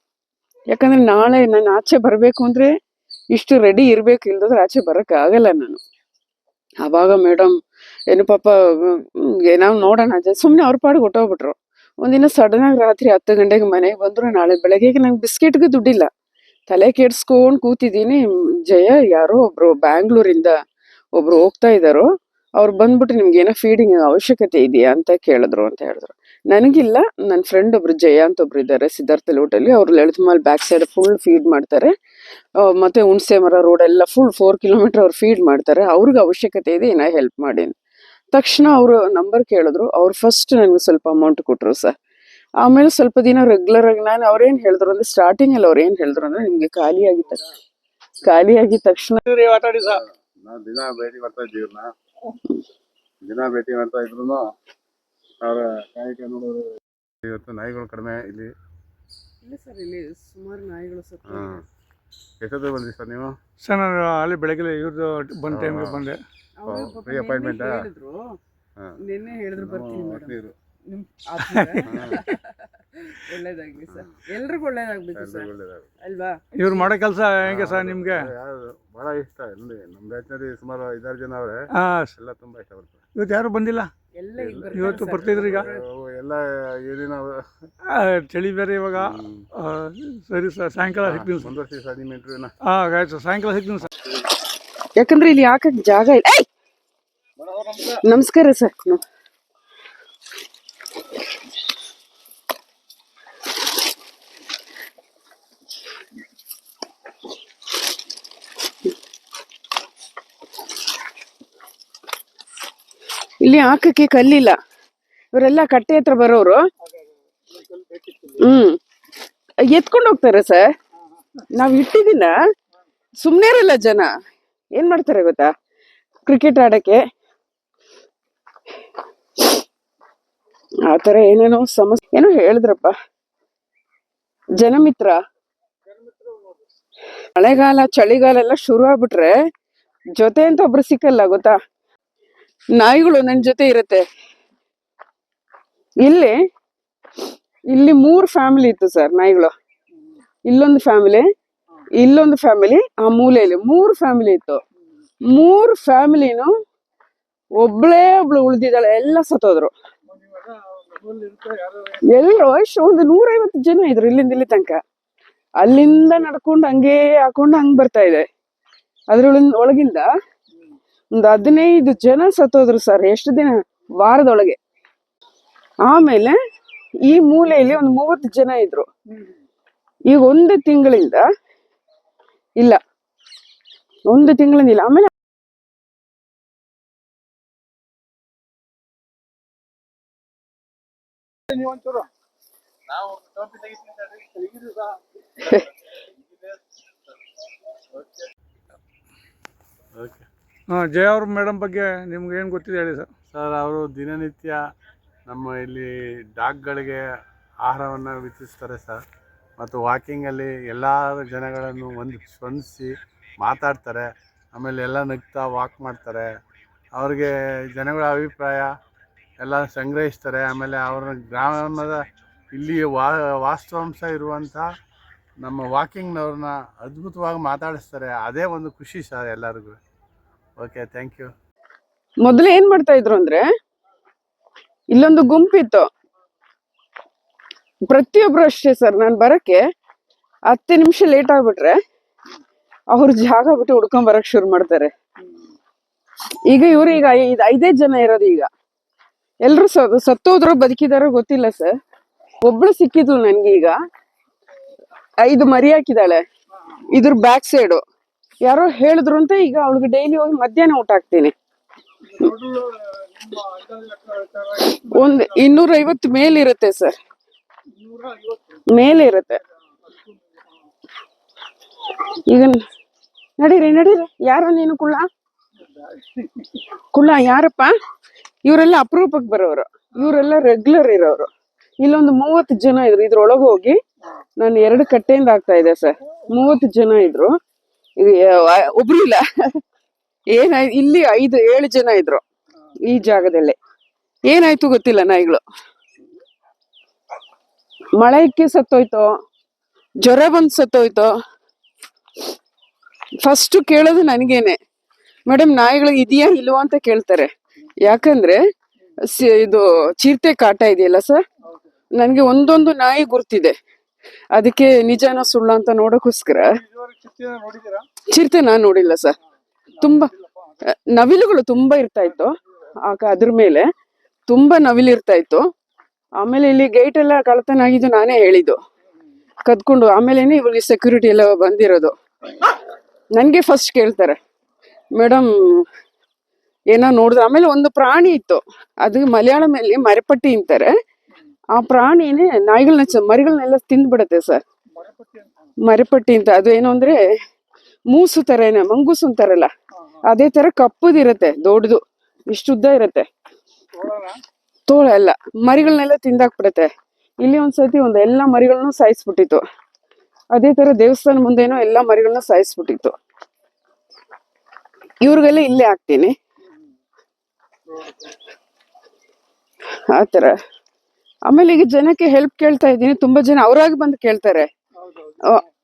ಯಾಕಂದ್ರೆ ನಾಳೆ ನಾನು ಆಚೆ ಬರ್ಬೇಕು ಅಂದ್ರೆ ಇಷ್ಟು ರೆಡಿ ಇರ್ಬೇಕು, ಇಲ್ದೋದ್ರೆ ಆಚೆ ಬರಕ್ ಆಗಲ್ಲ ನಾನು. ಅವಾಗ ಮೇಡಮ್ ಏನು ಪಾಪ ನಾವು ನೋಡೋಣ ಸುಮ್ನೆ ಅವ್ರ ಪಾಡಿಗೆ ಹೊಟ್ಟೋಗ್ಬಿಟ್ರು. ಒಂದಿನ ಸಡನ್ ಆಗಿ ರಾತ್ರಿ 10 ಗಂಟೆಗೆ ಮನೆಗೆ ಬಂದ್ರು. ನಾಳೆ ಬೆಳಗ್ಗೆಗೆ ನಂಗೆ ಬಿಸ್ಕೆಟ್ಗೆ ದುಡ್ಡಿಲ್ಲ, ತಲೆ ಕೆಡ್ಸ್ಕೊಂಡ್ ಕೂತಿದ್ದೀನಿ. ಜಯ ಯಾರೋ ಒಬ್ರು ಬ್ಯಾಂಗ್ಳೂರಿಂದ ಒಬ್ರು ಹೋಗ್ತಾ ಇದ್ದಾರೋ, ಅವ್ರು ಬಂದ್ಬಿಟ್ಟು ನಿಮ್ಗೆ ಏನೋ ಫೀಡಿಂಗ್ ಅವಶ್ಯಕತೆ ಇದೆಯಾ ಅಂತ ಕೇಳಿದ್ರು ಅಂತ ಹೇಳಿದ್ರು. ನನಗಿಲ್ಲ, ನನ್ನ ಫ್ರೆಂಡ್ ಒಬ್ರು ಜಯ ಅಂತ ಒಬ್ರು ಇದ್ದಾರೆ ಸಿದ್ಧಾರ್ಥ ಲೋಟಲ್ಲಿ, ಅವ್ರು ಲಲಿತಮಾಲ್ ಬ್ಯಾಕ್ ಸೈಡ್ ಫುಲ್ ಫೀಡ್ ಮಾಡ್ತಾರೆ. ಮತ್ತೆ ಹುಣಸೆ ಮರ ರೋಡ್ ಎಲ್ಲ ಫುಲ್ 4 ಕಿಲೋಮೀಟರ್ ಅವ್ರು ಫೀಡ್ ಮಾಡ್ತಾರೆ. ಅವ್ರಿಗೆ ಅವಶ್ಯಕತೆ ಇದೆ, ಏನೋ ಹೆಲ್ಪ್ ಮಾಡಿ. ತಕ್ಷಣ ಅವರು ನಂಬರ್ ಕೇಳಿದ್ರು. ಅವ್ರು ಫಸ್ಟ್ ನನಗೆ ಸ್ವಲ್ಪ ಅಮೌಂಟ್ ಕೊಟ್ರು ಸರ್. ಆಮೇಲೆ ಸ್ವಲ್ಪ ದಿನ ರೆಗ್ಯುಲರ್ ಆಗಿ ನಾನು ಅವ್ರೇನ್ ಹೇಳಿದ್ರು ಅಂದ್ರೆ, ಸ್ಟಾರ್ಟಿಂಗ್ ಅಲ್ಲಿ ಅವ್ರು ಏನ್ ಹೇಳಿದ್ರು ಅಂದ್ರೆ, ನಿಮ್ಗೆ ಖಾಲಿ ಆಗಿದ ತಕ್ಷಣ ದಿನ ಭೇಟಿ ಮಾಡ್ತಾ ಇದ್ದೀವಿ, ದಿನ ಭೇಟಿ ಮಾಡ್ತಾ ಇದ್ರು ಅವರ ಕಾಯಕ ನೋಡೋದು. ಇವತ್ತು ನಾಯಿಗಳು ಕಡಿಮೆ ಇಲ್ಲಿ. ಇಲ್ಲ ಸರ್, ಇಲ್ಲಿ ಸುಮಾರು ನಾಯಿಗಳು ಸತ್ತು. ಎಷ್ಟೊತ್ತು ಬಂದ್ರಿ ಸರ್ ನೀವು? ಸರ್ ನಾನು ಅಲ್ಲಿ ಬೆಳಗ್ಗೆ ಇವ್ರದ್ದು ಬಂದ ಟೈಮ್ಗೆ ಬಂದೆ. ಫ್ರೀ ಅಪಾಯಿಂಟ್ಮೆಂಟಾ? ನಿನ್ನೆ ಹೇಳಿದ್ರು ಬರ್ತೀನಿ. ಒಳ್ಳೇದಾಗ್ಲಿ ಸರ್, ಎಲ್ರಿಗೂ ಒಳ್ಳೇದಾಗ್ಬೇಕು ಸರ್, ಒಳ್ಳೇದಾಗುತ್ತೆ. ಅಲ್ವಾ? ಇವ್ರು ಮಾಡೋ ಕೆಲಸ ಹೆಂಗೆ ಸರ್ ನಿಮ್ಗೆ? ಯಾರು ಬಹಳ ಇಷ್ಟ ನೋಡಿ, ನಮ್ಮ ಬ್ಯಾಚ್ನಲ್ಲಿ ಸುಮಾರು 5-6 ಜನ ಅವರೇ, ಎಲ್ಲ ತುಂಬಾ ಇಷ್ಟಪಡ್ತಾರೆ. ಇವತ್ತು ಯಾರು ಬಂದಿಲ್ಲ, ಎಲ್ಲ ಇವತ್ತು ಬರ್ತಿದ್ರು ಈಗ. ಎಲ್ಲ ಏನೇನು ಚಳಿ ಬೇರೆ ಇವಾಗ. ಸರಿ ಸರ್, ಸಾಯಂಕಾಲ ಸಿಗ್ತೀನಿ ಸರ್. ಮುಂದುವರ್ಸಿ ಸರ್ ನಿಮ್ಮ ಇಂಟರ್ವ್ಯೂನ. ಆಯ್ತು ಸರ್, ಸಾಯಂಕಾಲ ಸಿಗ್ತೀನಿ ಸರ್. ಯಾಕಂದ್ರೆ ಇಲ್ಲಿ ಹಾಕಕ್ ಜಾಗ ಇಲ್ಲ. ನಮಸ್ಕಾರ ಸರ್. ಇಲ್ಲಿ ಹಾಕಕ್ಕೆ ಕಲ್ಲಿಲ್ಲ, ಇವರೆಲ್ಲ ಕಟ್ಟೆ ಹತ್ರ ಬರೋರು. ಎತ್ಕೊಂಡು ಹೋಗ್ತಾರೆ ಸರ್. ನಾವ್ ಇಟ್ಟಿದಿನ ಸುಮ್ನೆ ಇರಲ್ಲ ಜನ. ಏನ್ ಮಾಡ್ತಾರೆ ಗೊತ್ತಾ, ಕ್ರಿಕೆಟ್ ಆಡಕ್ಕೆ ಆತರ ಏನೇನೋ ಸಮಸ್ಯೆ ಏನೋ ಹೇಳಿದ್ರಪ್ಪ. ಜನಮಿತ್ರ ಮಳೆಗಾಲ ಚಳಿಗಾಲ ಎಲ್ಲ ಶುರು ಆಗ್ಬಿಟ್ರೆ ಜೊತೆ ಅಂತ ಒಬ್ರು ಸಿಕ್ಕಲ್ಲ ಗೊತ್ತಾ. ನಾಯಿಗಳು ನನ್ ಜೊತೆ ಇರುತ್ತೆ. ಇಲ್ಲಿ 3 ಫ್ಯಾಮಿಲಿ ಇತ್ತು ಸರ್ ನಾಯಿಗಳು. ಇಲ್ಲೊಂದು ಫ್ಯಾಮಿಲಿ, ಇಲ್ಲೊಂದು ಫ್ಯಾಮಿಲಿ, ಆ ಮೂಲೆಯಲ್ಲಿ 3 ಫ್ಯಾಮಿಲಿ ಇತ್ತು. 3 ಫ್ಯಾಮಿಲಿನೂ ಒಬ್ಳು ಉಳ್ದಿದ್ದಾಳೆ, ಎಲ್ಲ ಸತ್ತೋದ್ರು. ಎಲ್ರು ಅಷ್ಟು ಒಂದು 150 ಜನ ಇದ್ರು ಇಲ್ಲಿಂದ ಇಲ್ಲಿ ತನಕ. ಅಲ್ಲಿಂದ ನಡ್ಕೊಂಡು ಹಂಗೇ ಹಾಕೊಂಡು ಹಂಗ್ ಬರ್ತಾ ಇದೆ. ಒಳಗಿಂದ ಒಂದು 15 ಜನ ಸತ್ತೋದ್ರು ಸರ್. ಎಷ್ಟು ದಿನ, ವಾರದೊಳಗೆ. ಆಮೇಲೆ ಈ ಮೂಲೆಯಲ್ಲಿ ಒಂದು 30 ಜನ ಇದ್ರು. ಈಗ 1 ತಿಂಗಳಿಂದ ಇಲ್ಲ, 1 ತಿಂಗಳಿಂದ ಇಲ್ಲ. ಆಮೇಲೆ ಜಯ ಅವ್ರ ಮೇಡಮ್ ಬಗ್ಗೆ ನಿಮ್ಗೆ ಏನು ಗೊತ್ತಿದೆ ಹೇಳಿ ಸರ್. ಸರ್, ಅವರು ದಿನನಿತ್ಯ ನಮ್ಮ ಇಲ್ಲಿ ಡಾಗ್ಗಳಿಗೆ ಆಹಾರವನ್ನು ವಿತರಿಸ್ತಾರೆ ಸರ್. ಮತ್ತು ವಾಕಿಂಗಲ್ಲಿ ಎಲ್ಲ ಜನಗಳನ್ನು ಹೊಂದಿಸಿ ಮಾತಾಡ್ತಾರೆ. ಆಮೇಲೆ ಎಲ್ಲ ನಗ್ತಾ ವಾಕ್ ಮಾಡ್ತಾರೆ. ಅವ್ರಿಗೆ ಜನಗಳ ಅಭಿಪ್ರಾಯ ಎಲ್ಲ ಸಂಗ್ರಹಿಸ್ತಾರೆ. ಆಮೇಲೆ ಅವರ ಗ್ರಾಮದ ಇಲ್ಲಿ ವಾಸ್ತವಾಂಶ ಇರುವಂಥ ನಮ್ಮ ವಾಕಿಂಗ್ನವ್ರನ್ನ ಅದ್ಭುತವಾಗಿ ಮಾತಾಡಿಸ್ತಾರೆ. ಅದೇ ಒಂದು ಖುಷಿ ಸರ್ ಎಲ್ಲರಿಗೂ. Okay, thank you. ಮೊದಲು ಏನ್ ಮಾಡ್ತಾ ಇದ್ರು ಅಂದ್ರೆ, ಇಲ್ಲೊಂದು ಗುಂಪಿತ್ತು. ಪ್ರತಿಯೊಬ್ರು ಅಷ್ಟೇ ಸರ್, ನಾನು ಬರಕ್ಕೆ 10 ನಿಮಿಷ ಲೇಟ್ ಆಗ್ಬಿಟ್ರೆ ಅವ್ರ ಜಾಗ ಬಿಟ್ಟು ಹುಡ್ಕೊಂಡ್ ಬರಕ್ ಶುರು ಮಾಡ್ತಾರೆ. ಈಗ ಇವ್ರು ಈಗ 5 ಜನ ಇರೋದು. ಈಗ ಎಲ್ರು ಸತ್ತೋದ್ರು ಬದುಕಿದಾರೋ ಗೊತ್ತಿಲ್ಲ ಸರ್. ಒಬ್ಳು ಸಿಕ್ಕಿದ್ಲು ನನ್ಗೆ. ಈಗ 5 ಮರಿ ಹಾಕಿದಾಳೆ. ಇದ್ರ ಬ್ಯಾಕ್ ಸೈಡು ಯಾರೋ ಹೇಳಿದ್ರು ಅಂತ ಈಗ ಅವಳಿಗೆ ಡೈಲಿ ಹೋಗಿ ಮಧ್ಯಾಹ್ನ ಊಟ ಹಾಕ್ತೀನಿ. ಒಂದು 250 ಮೇಲಿರುತ್ತೆ ಸರ್, ಮೇಲೆ ಇರುತ್ತೆ. ಈಗ ನಡೀರಿ ಯಾರೋ ನೀನು ಕುಳ್ಳ ಯಾರಪ್ಪ? ಇವರೆಲ್ಲ ಅಪರೂಪಕ್ಕೆ ಬರೋರು, ಇವರೆಲ್ಲ ರೆಗ್ಯುಲರ್ ಇರೋರು. ಇಲ್ಲೊಂದು 30 ಜನ ಇದ್ರು. ಇದ್ರೊಳಗೆ ಹೋಗಿ ನಾನು 2 ಕಟ್ಟೆಯಿಂದ ಆಗ್ತಾ ಇದೆ ಸರ್. 30 ಜನ ಇದ್ರು. ಒಬ್ರು ಇಲ್ಲ. ಏನಾಯ್ತು, ಇಲ್ಲಿ 5-7 ಜನ ಇದ್ರು ಈ ಜಾಗದಲ್ಲಿ. ಏನಾಯ್ತು ಗೊತ್ತಿಲ್ಲ. ನಾಯಿಗಳು ಮಳೆಕ್ಕೆ ಸತ್ತೋಯ್ತೋ, ಜ್ವರ ಬಂದು ಸತ್ತೋಯ್ತೋ. ಫಸ್ಟ್ ಕೇಳೋದು ನನಗೇನೆ, ಮೇಡಮ್ ನಾಯಿಗಳು ಇದೆಯಾ ಇಲ್ವಾ ಅಂತ ಕೇಳ್ತಾರೆ. ಯಾಕಂದ್ರೆ ಇದು ಚಿರತೆ ಕಾಟ ಇದೆಯಲ್ಲ ಸರ್, ನನ್ಗೆ ಒಂದೊಂದು ನಾಯಿ ಗುರ್ತಿದೆ. ಅದಕ್ಕೆ ನಿಜಾನ ಸುಳ್ಳ ಅಂತ ನೋಡೋಕ್ಕೋಸ್ಕರ. ಚಿರತೆ ನಾನು ನೋಡಿಲ್ಲ ಸರ್. ತುಂಬಾ ನವಿಲುಗಳು ತುಂಬಾ ಇರ್ತಾ ಇತ್ತು. ಅದ್ರ ಮೇಲೆ ತುಂಬಾ ನವಿಲಿರ್ತಾ ಇತ್ತು. ಆಮೇಲೆ ಇಲ್ಲಿ ಗೇಟ್ ಎಲ್ಲ ಕಳ್ಳತನ ಆಗಿದ್ದು ನಾನೇ ಹೇಳಿದ್ದು, ಕದ್ಕೊಂಡು. ಆಮೇಲೇನೆ ಇವ್ರಿಗೆ ಸೆಕ್ಯೂರಿಟಿ ಎಲ್ಲ ಬಂದಿರೋದು. ನನ್ಗೆ ಫಸ್ಟ್ ಕೇಳ್ತಾರೆ, ಮೇಡಮ್ ಏನೋ ನೋಡಿದ್ರೆ. ಆಮೇಲೆ ಒಂದು ಪ್ರಾಣಿ ಇತ್ತು, ಅದು ಮಲಯಾಳಮಲ್ಲಿ ಮರೆಪಟ್ಟಿ ಅಂತಾರೆ. ಆ ಪ್ರಾಣಿನೇ ಮರಿಗಳನ್ನೆಲ್ಲ ತಿಂದ್ಬಿಡತ್ತೆ ಸರ್. ಮರೆಪಟ್ಟಿ ಅಂತ. ಅದು ಏನು ಅಂದ್ರೆ ಮೂಸು ತರ, ಮಂಗೂಸು ಅಂತಾರಲ್ಲ, ಅದೇ ತರ ಕಪ್ಪುದಿರತ್ತೆ, ದೊಡ್ಡದು, ಇಷ್ಟುದ್ದ ಇರತ್ತೆ. ತೋಳ ಎಲ್ಲ ಮರಿಗಳನ್ನೆಲ್ಲ ತಿಂದಾಕ್ಬಿಡತ್ತೆ. ಇಲ್ಲಿ ಒಂದ್ಸತಿ ಎಲ್ಲ ಮರಿಗಳನ್ನೂ ಸಾಯಿಸ್ಬಿಟ್ಟಿತ್ತು. ಅದೇ ತರ ದೇವಸ್ಥಾನ ಮುಂದೇನೋ ಎಲ್ಲ ಮರಿಗಳನ್ನ ಸಾಯಿಸ್ಬಿಟ್ಟಿತ್ತು. ಇವ್ರಿಗೆಲ್ಲ ಇಲ್ಲೇ ಹಾಕ್ತೀನಿ ಆತರ. ಆಮೇಲೆ ಈಗ ಜನಕ್ಕೆ ಹೆಲ್ಪ್ ಕೇಳ್ತಾ ಇದ್ದೀನಿ, ತುಂಬಾ ಜನ ಅವರಾಗಿ ಬಂದು ಕೇಳ್ತಾರೆ.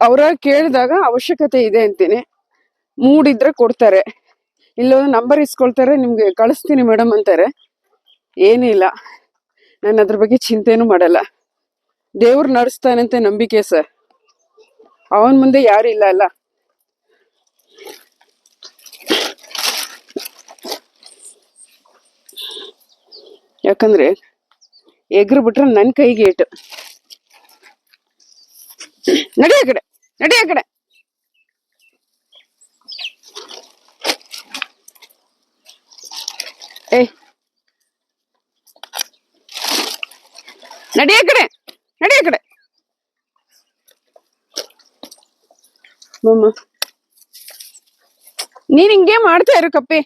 ಅವರಾಗಿ ಕೇಳಿದಾಗ ಅವಶ್ಯಕತೆ ಇದೆ ಅಂತೀನಿ, ಮೂಡಿದ್ರೆ ಕೊಡ್ತಾರೆ, ಇಲ್ಲೊಂದು ನಂಬರ್ ಇಸ್ಕೊಳ್ತಾರೆ, ನಿಮ್ಗೆ ಕಳಿಸ್ತೀನಿ ಮೇಡಮ್ ಅಂತಾರೆ. ಏನಿಲ್ಲ, ನಾನು ಅದ್ರ ಬಗ್ಗೆ ಚಿಂತೆನೂ ಮಾಡಲ್ಲ. ದೇವ್ರು ನಡೆಸ್ತಾನಂತೆ ನಂಬಿಕೆ ಸರ್, ಅವನ ಮುಂದೆ ಯಾರು ಇಲ್ಲ ಅಲ್ಲ. ಯಾಕಂದ್ರೆ ಎಗ್ರು ಬಿಟ್ರೆ ನನ್ ಕೈಗೆ ಏಟು. ನಡಿಯ ಕಡೆ, ನಡಿಯ ಕಡೆ. ಏ ನಡಿಯ ಕಡೆ, ನಡಿಯ ಕಡೆ. ಮಮ್ಮ ನೀನ್ ಹಿಂಗೆ ಮಾಡ್ತಾ ಇರು ಕಪ್ಪಿ.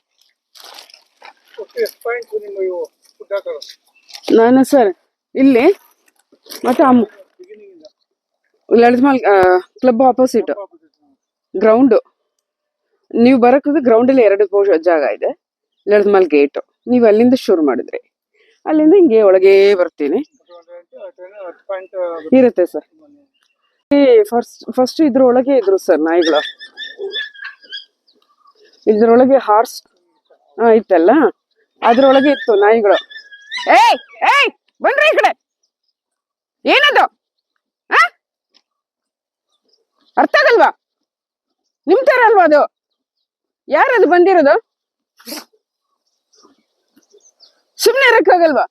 ನಾನು ಸರ್ ಇಲ್ಲಿ ಮತ್ತೆ ಲಲಿತಮಹಲ್ ಕ್ಲಬ್ ಆಪೋಸಿಟ್ ಗ್ರೌಂಡ್. ನೀವು ಬರಕ್ಕೆ ಗ್ರೌಂಡ್ ಅಲ್ಲಿ 2 ಜಾಗ ಇದೆ. ಲಲಿತಮಹಲ್ ಗೇಟ್, ನೀವು ಅಲ್ಲಿಂದ ಶುರು ಮಾಡಿದ್ರಿ, ಅಲ್ಲಿಂದ ಹಿಂಗೆ ಒಳಗೆ ಬರ್ತೀನಿ. ಇರುತ್ತೆ ಸರ್. ಫಸ್ಟ್ ಇದ್ರೊಳಗೆ ಇದ್ರು ಸರ್ ನಾಯಿಗಳು. ಇದ್ರೊಳಗೆ ಹಾರ್ಸ್ ಇತ್ತಲ್ಲ, ಅದ್ರೊಳಗೆ ಇತ್ತು ನಾಯಿಗಳು. ಏಯ್ ಏಯ್ ಬನ್ರಿ ಈ ಕಡೆ. ಏನದು ಅರ್ಥ ಆಗಲ್ವಾ? ನಿಮ್ ತರ ಅಲ್ವಾ ಅದು? ಯಾರದು ಬಂದಿರೋದು? ಸುಮ್ನೆ ಇರಕ್ಕಾಗಲ್ವಾ?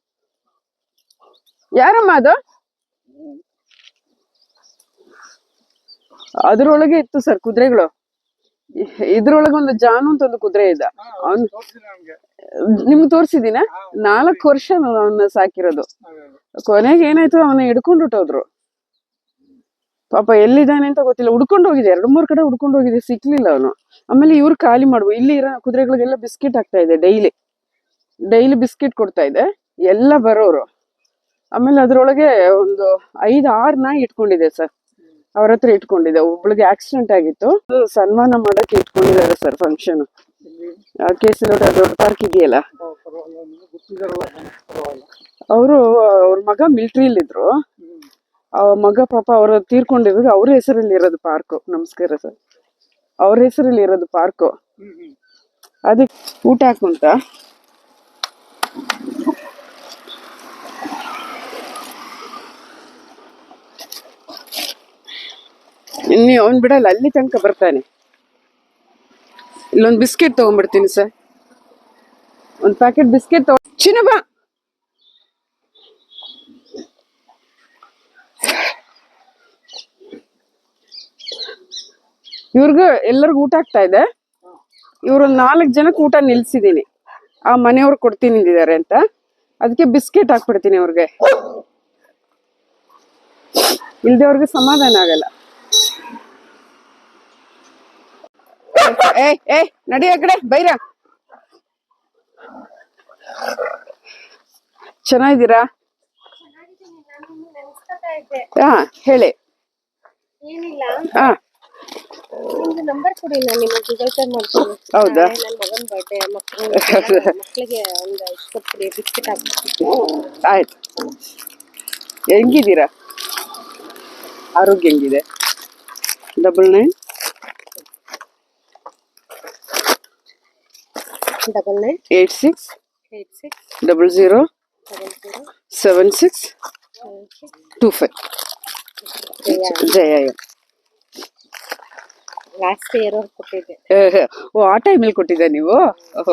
ಯಾರಮ್ಮ ಅದು? ಅದ್ರೊಳಗೆ ಇತ್ತು ಸರ್ ಕುದುರೆಗಳು. ಇದ್ರೊಳಗೆ ಒಂದು ಜಾನು ಅಂತ ಒಂದು ಕುದುರೆ ಇದ್ದ. ಅವ್ನು ನಿಮ್ಗೆ ತೋರ್ಸಿದೀನ. 4 ವರ್ಷ ಅವನ್ನ ಸಾಕಿರೋದು. ಕೊನೆಗೆ ಏನಾಯ್ತು, ಅವನ್ನ ಹಿಡ್ಕೊಂಡು ಹೊಟ್ಟೋದ್ರು. ಪಾಪ ಎಲ್ಲಿದ್ದಾನೆ ಅಂತ ಗೊತ್ತಿಲ್ಲ. ಹುಡ್ಕೊಂಡು ಹೋಗಿದೆ, 2-3 ಕಡೆ ಹುಡ್ಕೊಂಡು ಹೋಗಿದೆ, ಸಿಕ್ಲಿಲ್ಲ ಅವನು. ಆಮೇಲೆ ಇವ್ರು ಖಾಲಿ ಮಾಡ್ಬೋದು. ಇಲ್ಲಿ ಇರೋ ಕುದುರೆಗಳಿಗೆಲ್ಲ ಬಿಸ್ಕಿಟ್ ಆಗ್ತಾ ಇದೆ, ಡೈಲಿ ಬಿಸ್ಕಿಟ್ ಕೊಡ್ತಾ ಇದೆ ಎಲ್ಲ ಬರೋರು. ಆಮೇಲೆ ಅದ್ರೊಳಗೆ ಒಂದು 5-6 ನಾಯಿ ಇಟ್ಕೊಂಡಿದೆ ಸರ್. ಅವ್ರ ಹತ್ರ ಇಟ್ಕೊಂಡಿದೆ. ಒಬ್ಳಿಗೆ ಆಕ್ಸಿಡೆಂಟ್ ಆಗಿತ್ತು, ಸನ್ಮಾನ ಮಾಡಕ್ಕೆ ಇಟ್ಕೊಂಡಿದ್ದಾರೆ ಸರ್ ಫಂಕ್ಷನ್. ಕೇಸರಿ ದೊಡ್ಡ ಪಾರ್ಕ್ ಇದೆಯಲ್ಲ, ಅವ್ರ ಮಗ ಮಿಲಿಟರಿಲಿ ಇದ್ರು. ಮಗ ಪಾಪ ಅವ್ರ ತೀರ್ಕೊಂಡಿರೋದು ಅವ್ರ ಹೆಸರಲ್ಲಿ ಇರೋದು ಪಾರ್ಕ್. ನಮಸ್ಕಾರ ಸರ್. ಅವ್ರ ಹೆಸರಲ್ಲಿ ಇರೋದು ಪಾರ್ಕ್. ಅದಕ್ಕೆ ಊಟ ಹಾಕುಂತ ಇನ್ನು ಅವನ್ ಬಿಡಲ್ಲ, ಅಲ್ಲಿ ತನಕ ಬರ್ತಾನೆ. ಇಲ್ಲೊಂದು ಬಿಸ್ಕೆಟ್ ತಗೊಂಡ್ಬಿಡ್ತೀನಿ ಸರ್, ಒಂದು ಪ್ಯಾಕೆಟ್ ಬಿಸ್ಕೆಟ್ ಚಿನ್ನ ಬಾ. ಇವ್ರಿಗೂ ಎಲ್ಲರಿಗೂ ಊಟ ಆಗ್ತಾ ಇದೆ. ಇವ್ರೊಂದು 4 ಜನಕ್ಕೆ ಊಟ ನಿಲ್ಸಿದೀನಿ. ಆ ಮನೆಯವ್ರು ಕೊಡ್ತೀನಿ ಅಂದಿದ್ದಾರೆ ಅಂತ, ಅದಕ್ಕೆ ಬಿಸ್ಕೆಟ್ ಹಾಕ್ಬಿಡ್ತೀನಿ ಅವ್ರಿಗೆ. ಇಲ್ದೆ ಅವ್ರಿಗೆ ಸಮಾಧಾನ ಆಗಲ್ಲ. ಏ ನಡಿ ಆ ಕಡೆ ಬೈರ. ಚೆನ್ನಾಗಿದ್ದೀರಾ? ಹಾ ಹೇಳಿ. ಏನಿಲ್ಲ, ಹಾ ನಿಮ್ದು ನಂಬರ್ ಕೊಡಿ, ನಾನು ನಿಮಗೆ ಗೂಗಲ್ ಪೇ ಮಾಡ್ತೀನಿ. ಹೌದಾ? ನನ್ನ ಮಗನ ಬರ್ಡೇ, ಮಕ್ಕಳಿಗೆ ಒಂದು ಕೊಡ್ತೀರಿ, ಬಿಸ್ಕೆಟ್ ಹಾಕ್ಬಿಟ್ಟು. ಆಯ್ತು. ಹೆಂಗಿದ್ದೀರಾ? ಆರೋಗ್ಯ ಹೆಂಗಿದೆ? 99 99 86 86 00 00 76 25. ಜಯ. ಲಾಸ್ಟ್ ಇಯರ್ ಕೊಟ್ಟಿದ್ದೆ. ಓ, ಆ ಟೈಮಲ್ಲಿ ಕೊಟ್ಟಿದ್ದ ನೀವು?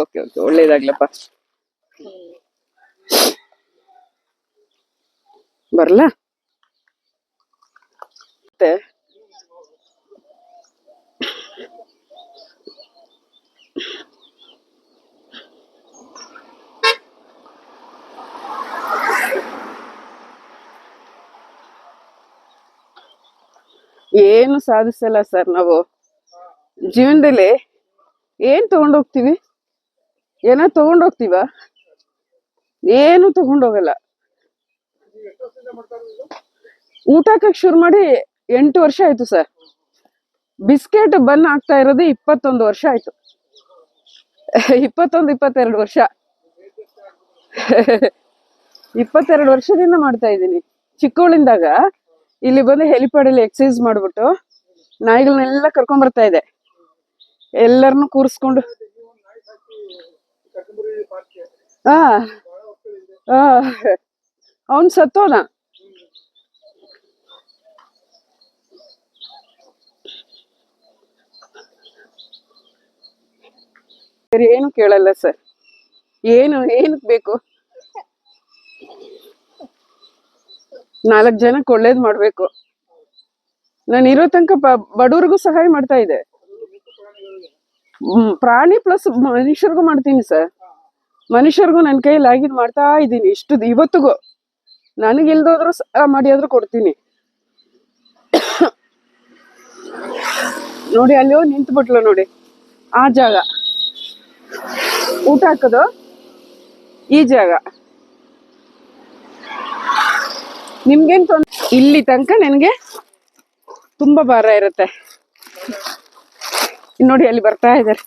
ಓಕೆ ಓಕೆ, ಒಳ್ಳೇದಾಗ್ಲಪ್ಪ. ಬರ್ಲಾ? ಮತ್ತೆ ಏನು ಸಾಧಿಸಲ್ಲ ಸರ್ ನಾವು ಜೀವನದಲ್ಲಿ. ಏನ್ ತಗೊಂಡೋಗ್ತೀವಿ? ಏನೋ ತಗೊಂಡೋಗ್ತೀವ? ಏನು ತಗೊಂಡೋಗಲ್ಲ. ಊಟ ಹಾಕಕ್ ಶುರು ಮಾಡಿ 8 ವರ್ಷ ಆಯ್ತು ಸರ್. ಬಿಸ್ಕೆಟ್ ಬನ್ ಆಗ್ತಾ ಇರೋದು 21 ವರ್ಷ ಆಯ್ತು. 21-22 ವರ್ಷ. 22 ವರ್ಷದಿಂದ ಮಾಡ್ತಾ ಇದ್ದೀನಿ. ಚಿಕ್ಕವಳಿಂದಾಗ ಇಲ್ಲಿ ಬಂದು ಹೆಲಿಪ್ಯಾಡ್ ಅಲ್ಲಿ ಎಕ್ಸರ್ಸೈಸ್ ಮಾಡ್ಬಿಟ್ಟು ನಾಯಿಗಳನ್ನೆಲ್ಲ ಕರ್ಕೊಂಡ್ ಬರ್ತಾ ಇದೆ. ಎಲ್ಲರನ್ನು ಕೂರಿಸ್ಕೊಂಡು ಅವನ್ ಸತ್ತೋದ. ಏನು ಕೇಳಲ್ಲ ಸರ್. ಏನಕ್ ಬೇಕು? 4 ಜನಕ್ಕೆ ಒಳ್ಳೇದ್ ಮಾಡ್ಬೇಕು. ನಾನು ಇರೋ ತನಕ ಬಡವ್ರಿಗೂ ಸಹಾಯ ಮಾಡ್ತಾ ಇದೆ. ಪ್ರಾಣಿ ಪ್ಲಸ್ ಮನುಷ್ಯರಿಗೂ ಮಾಡ್ತೀನಿ ಸರ್. ಮನುಷ್ಯರಿಗೂ ನನ್ನ ಕೈಯಲ್ಲಿ ಆಗಿದ್ ಮಾಡ್ತಾ ಇದ್ದೀನಿ ಇವತ್ತಿಗೂ. ನನಗಿಲ್ದೋದ್ರು ಮಾಡಿ ಆದ್ರೂ ಕೊಡ್ತೀನಿ. ನೋಡಿ ಅಲ್ಲಿ ನಿಂತ್ಬಿಟ್ಲು ನೋಡಿ, ಆ ಜಾಗ ಊಟ ಹಾಕೋದು, ಈ ಜಾಗ. ನಿಮ್ಗೇನ್ ಇಲ್ಲಿ ತನಕ ನನಗೆ ತುಂಬಾ ಭಾರ ಇರುತ್ತೆ. ನೋಡಿ ಅಲ್ಲಿ ಬರ್ತಾ ಇದ್ದಾರೆ.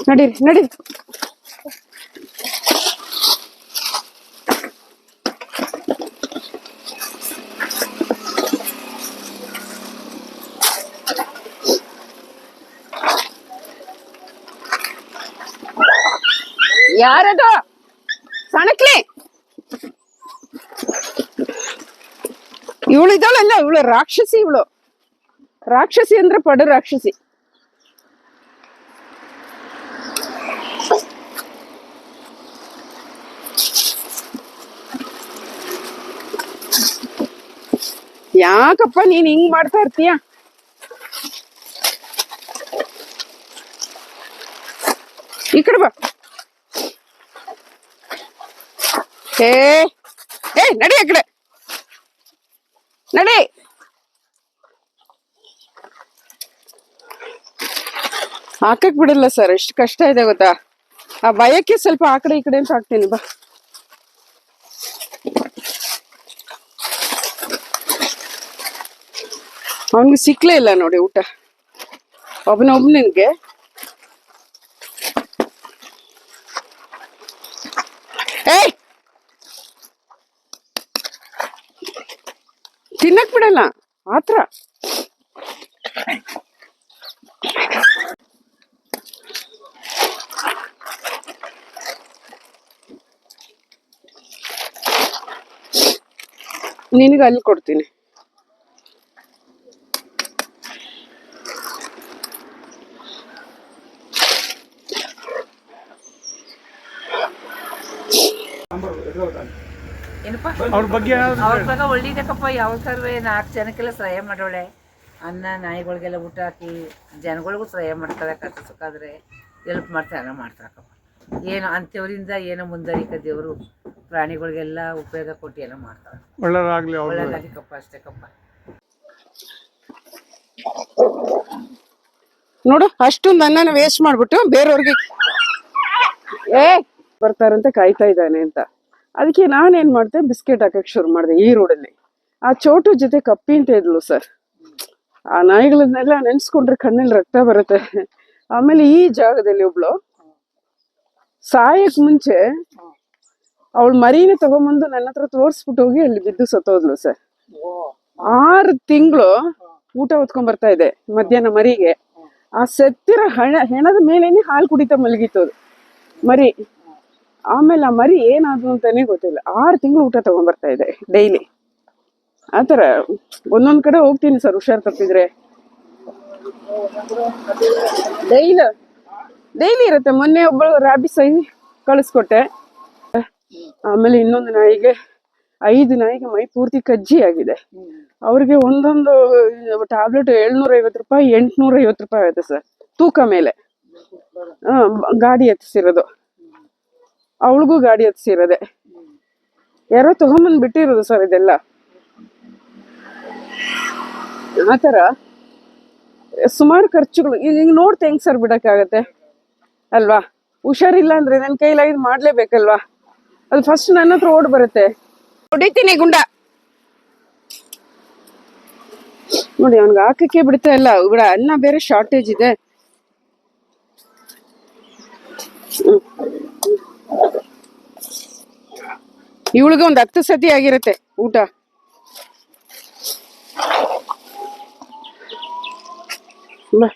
ನಡೀರಿ. ಯಾರದು ಸಣಕ್ಲಿ? ಇವಳು ಇದ್ದಾಳಲ್ಲ, ಇವಳು ರಾಕ್ಷಸಿ. ಇವಳು ರಾಕ್ಷಸಿ ಅಂದ್ರೆ ಪಡು ರಾಕ್ಷಸಿ. ಯಾಕಪ್ಪ ನೀನ್ ಹಿಂಗ್ ಮಾಡ್ತಾ ಇರ್ತೀಯ? ಈ ಕಡೆ ಬಾ. ನಡಿ ಆ ಕಡೆ ನಡಿ. ಹಾಕಕ್ ಬಿಡಲ್ಲ ಸರ್, ಎಷ್ಟು ಕಷ್ಟ ಇದೆ ಗೊತ್ತಾ? ಆ ಭಯಕ್ಕೆ ಸ್ವಲ್ಪ ಆ ಕಡೆ ಈ ಕಡೆ ಅಂತ ಹಾಕ್ತೀನಿ. ಬಾ. ಅವನಿಗೆ ಸಿಕ್ಲೇ ಇಲ್ಲ ನೋಡಿ ಊಟ. ಒಬ್ಬನಿಗೆ ತಿನ್ನಕ್ ಬಿಡಲ್ಲ ಆತ್ರ. ನಿನಗೆ ಅಲ್ಲಿ ಕೊಡ್ತೀನಿ. ಏನಪ್ಪ ಅವ್ರ ಬಗ್ಗೆ ಒಳ್ಳಿದಕ್ಕಪ್ಪ. ಯಾವ ಸರ್ವೇ 4 ಜನಕ್ಕೆಲ್ಲ ಸಹಾಯ ಮಾಡೋಳೆ. ಅನ್ನ ನಾಯಿಗಳಿಗೆಲ್ಲ ಊಟ ಹಾಕಿ ಜನಗಳಿಗೂ ಸಹಾಯ ಮಾಡ್ತಾಳೆ. ಕಷ್ಟ ಸುಖಾದ್ರೆ ಹೆಲ್ಪ್ ಮಾಡ್ತಾ ಎಲ್ಲ ಮಾಡ್ತಾರಕ್ಕಪ್ಪ. ಏನು ಅಂಥವ್ರಿಂದ ಏನೋ ಮುಂದರಿಕ ದೇವರು ಪ್ರಾಣಿಗಳಿಗೆಲ್ಲ ಉಪಯೋಗ ಕೊಟ್ಟು ಎಲ್ಲ ಮಾಡ್ತಾಳೆ. ಒಳ್ಳೇದಾಗಲಿಕ್ಕಪ್ಪ, ಅಷ್ಟೇಕಪ್ಪ. ನೋಡು, ಅಷ್ಟೊಂದು ಅನ್ನನ ವೇಸ್ಟ್ ಮಾಡ್ಬಿಟ್ಟು ಬೇರೆಯವ್ರಿಗೆ ಬರ್ತಾರಂತ ಕಾಯ್ತಾ ಇದ್ದಾನೆ ಅಂತ. ಅದಕ್ಕೆ ನಾನೇನ್ ಮಾಡ್ದೆ, ಬಿಸ್ಕೆಟ್ ಹಾಕಕ್ ಶುರು ಮಾಡಿದೆ ಈ ರೋಡಲ್ಲಿ. ಆ ಚೋಟು ಜೊತೆ ಕಪ್ಪಿ ಅಂತ ಇದ್ಲು ಸರ್. ಆ ನಾಯಿಗಳನ್ನೆಲ್ಲ ನೆನ್ಸ್ಕೊಂಡ್ರೆ ಕಣ್ಣಲ್ಲಿ ರಕ್ತ ಬರುತ್ತೆ. ಆಮೇಲೆ ಈ ಜಾಗದಲ್ಲಿ ಒಬ್ಳು ಸಾಯಕ್ ಮುಂಚೆ ಅವಳು ಮರಿನ ತಗೊಂಬಂದು ನನ್ನ ಹತ್ರ ತೋರ್ಸ್ಬಿಟ್ಟು ಹೋಗಿ ಅಲ್ಲಿ ಬಿದ್ದು ಸತ್ತೋದ್ಲು ಸರ್. 6 ತಿಂಗಳು ಊಟ ಹೊತ್ಕೊಂಡ್ ಬರ್ತಾ ಇದೆ ಮಧ್ಯಾಹ್ನ ಮರಿಗೆ. ಆ ಸತ್ತಿರೋ ಹೆಣದ ಮೇಲೇನೆ ಹಾಲು ಕುಡಿತಾ ಮಲಗಿತ್ತದು ಮರಿ. ಆಮೇಲೆ ಆ ಮರಿ ಏನಾದ್ರು ಅಂತಾನೆ ಗೊತ್ತಿಲ್ಲ. 6 ತಿಂಗಳು ಊಟ ತಗೊಂಡ್ಬರ್ತಾ ಇದೆ ಡೈಲಿ. ಆತರ ಒಂದೊಂದ್ ಕಡೆ ಹೋಗ್ತೀನಿ ಸರ್ ಹುಷಾರ್ ತಪ್ಪಿದ್ರೆ. ಡೈಲಿ ಇರುತ್ತೆ. ಮೊನ್ನೆ ಒಬ್ಬಳು ರ್ಯಾಬಿಸ್ ಕಳಿಸ್ಕೊಟ್ಟೆ. ಆಮೇಲೆ ಇನ್ನೊಂದು ನಾಯಿಗೆ 5 ನಾಯಿಗೆ ಮೈ ಪೂರ್ತಿ ಕಜ್ಜಿ ಆಗಿದೆ. ಅವ್ರಿಗೆ ಒಂದೊಂದು ಟ್ಯಾಬ್ಲೆಟ್ 750 ರೂಪಾಯಿ 850 ರೂಪಾಯಿ ಆಗುತ್ತೆ ಸರ್ ತೂಕ ಮೇಲೆ. ಗಾಡಿ ಹತ್ತಿಸಿರೋದು, ಅವಳಿಗೂ ಗಾಡಿ ಹತ್ತಿಸಿರೋದೆ. ಯಾರೋ ತಗೊಂಬಂದ್ ಬಿಟ್ಟಿರೋದು ಸರ್ ಇದೆಲ್ಲ. ಆತರ ಸುಮಾರು ಖರ್ಚುಗಳು. ಈಗ ನೋಡ್ತಾ ಹೆಂಗ್ ಸರ್ ಬಿಡಕ್ಕಾಗತ್ತೆ ಅಲ್ವಾ? ಹುಷಾರಿಲ್ಲ ಅಂದ್ರೆ ನನ್ನ ಕೈಲಾಗಿದ್ ಮಾಡ್ಲೇಬೇಕಲ್ವಾ? ಅದು ಫಸ್ಟ್ ನನ್ನ ಹತ್ರ ಓಡ್ ಬರುತ್ತೆ. ಹೊಡಿತೀನಿ ಗುಂಡ. ನೋಡಿ ಅವ್ನಿಗೆ ಹಾಕಕ್ಕೆ ಬಿಡ್ತಾ ಇಲ್ಲ. ಬಿಡ, ಅನ್ನ ಬೇರೆ ಶಾರ್ಟೇಜ್ ಇದೆ. ಇವಳಿಗೆ ಒಂದು 10 ಸತಿ ಆಗಿರುತ್ತೆ ಊಟ. ಬಾ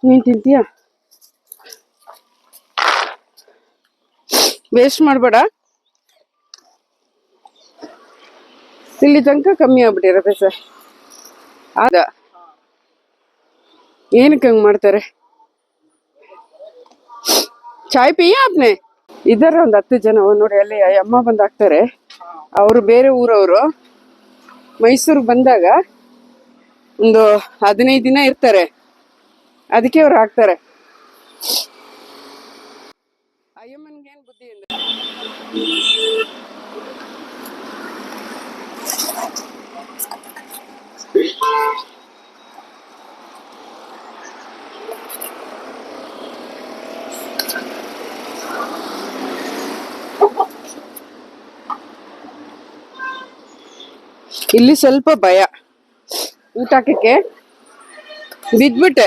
ನೀನ್ ತಿಂತೀಯ? ವೇಸ್ಟ್ ಮಾಡಬೇಡ. ಇಲ್ಲಿ ತನಕ ಕಮ್ಮಿ ಆಗ್ಬಿಟ್ಟಿರತ್ತೆ ಸರ್. ಆಗ ಏನಕ್ಕೆ ಹಂಗ್ ಮಾಡ್ತಾರೆ? ಚಾಯ್ ಪಿಯ ಆಪ್ನೆ ಇದಾರೆ ಒಂದು 10 ಜನ. ನೋಡಿ ಅಲ್ಲಿ ಅಮ್ಮ ಬಂದು ಹಾಕ್ತಾರೆ. ಅವರು ಬೇರೆ ಊರವರು. ಮೈಸೂರಿಗೆ ಬಂದಾಗ ಒಂದು 15 ದಿನ ಇರ್ತಾರೆ, ಅದಕ್ಕೆ ಅವ್ರು ಹಾಕ್ತಾರೆ. ಅಯ್ಯಮ್ಮನ್ಗೆ ಏನ್ ಬುದ್ಧಿ ಇಲ್ಲ. ಇಲ್ಲಿ ಸ್ವಲ್ಪ ಭಯ, ಊಟ ಹಾಕಕ್ಕೆ ಬಿದ್ಬಿಟ್ಟೆ.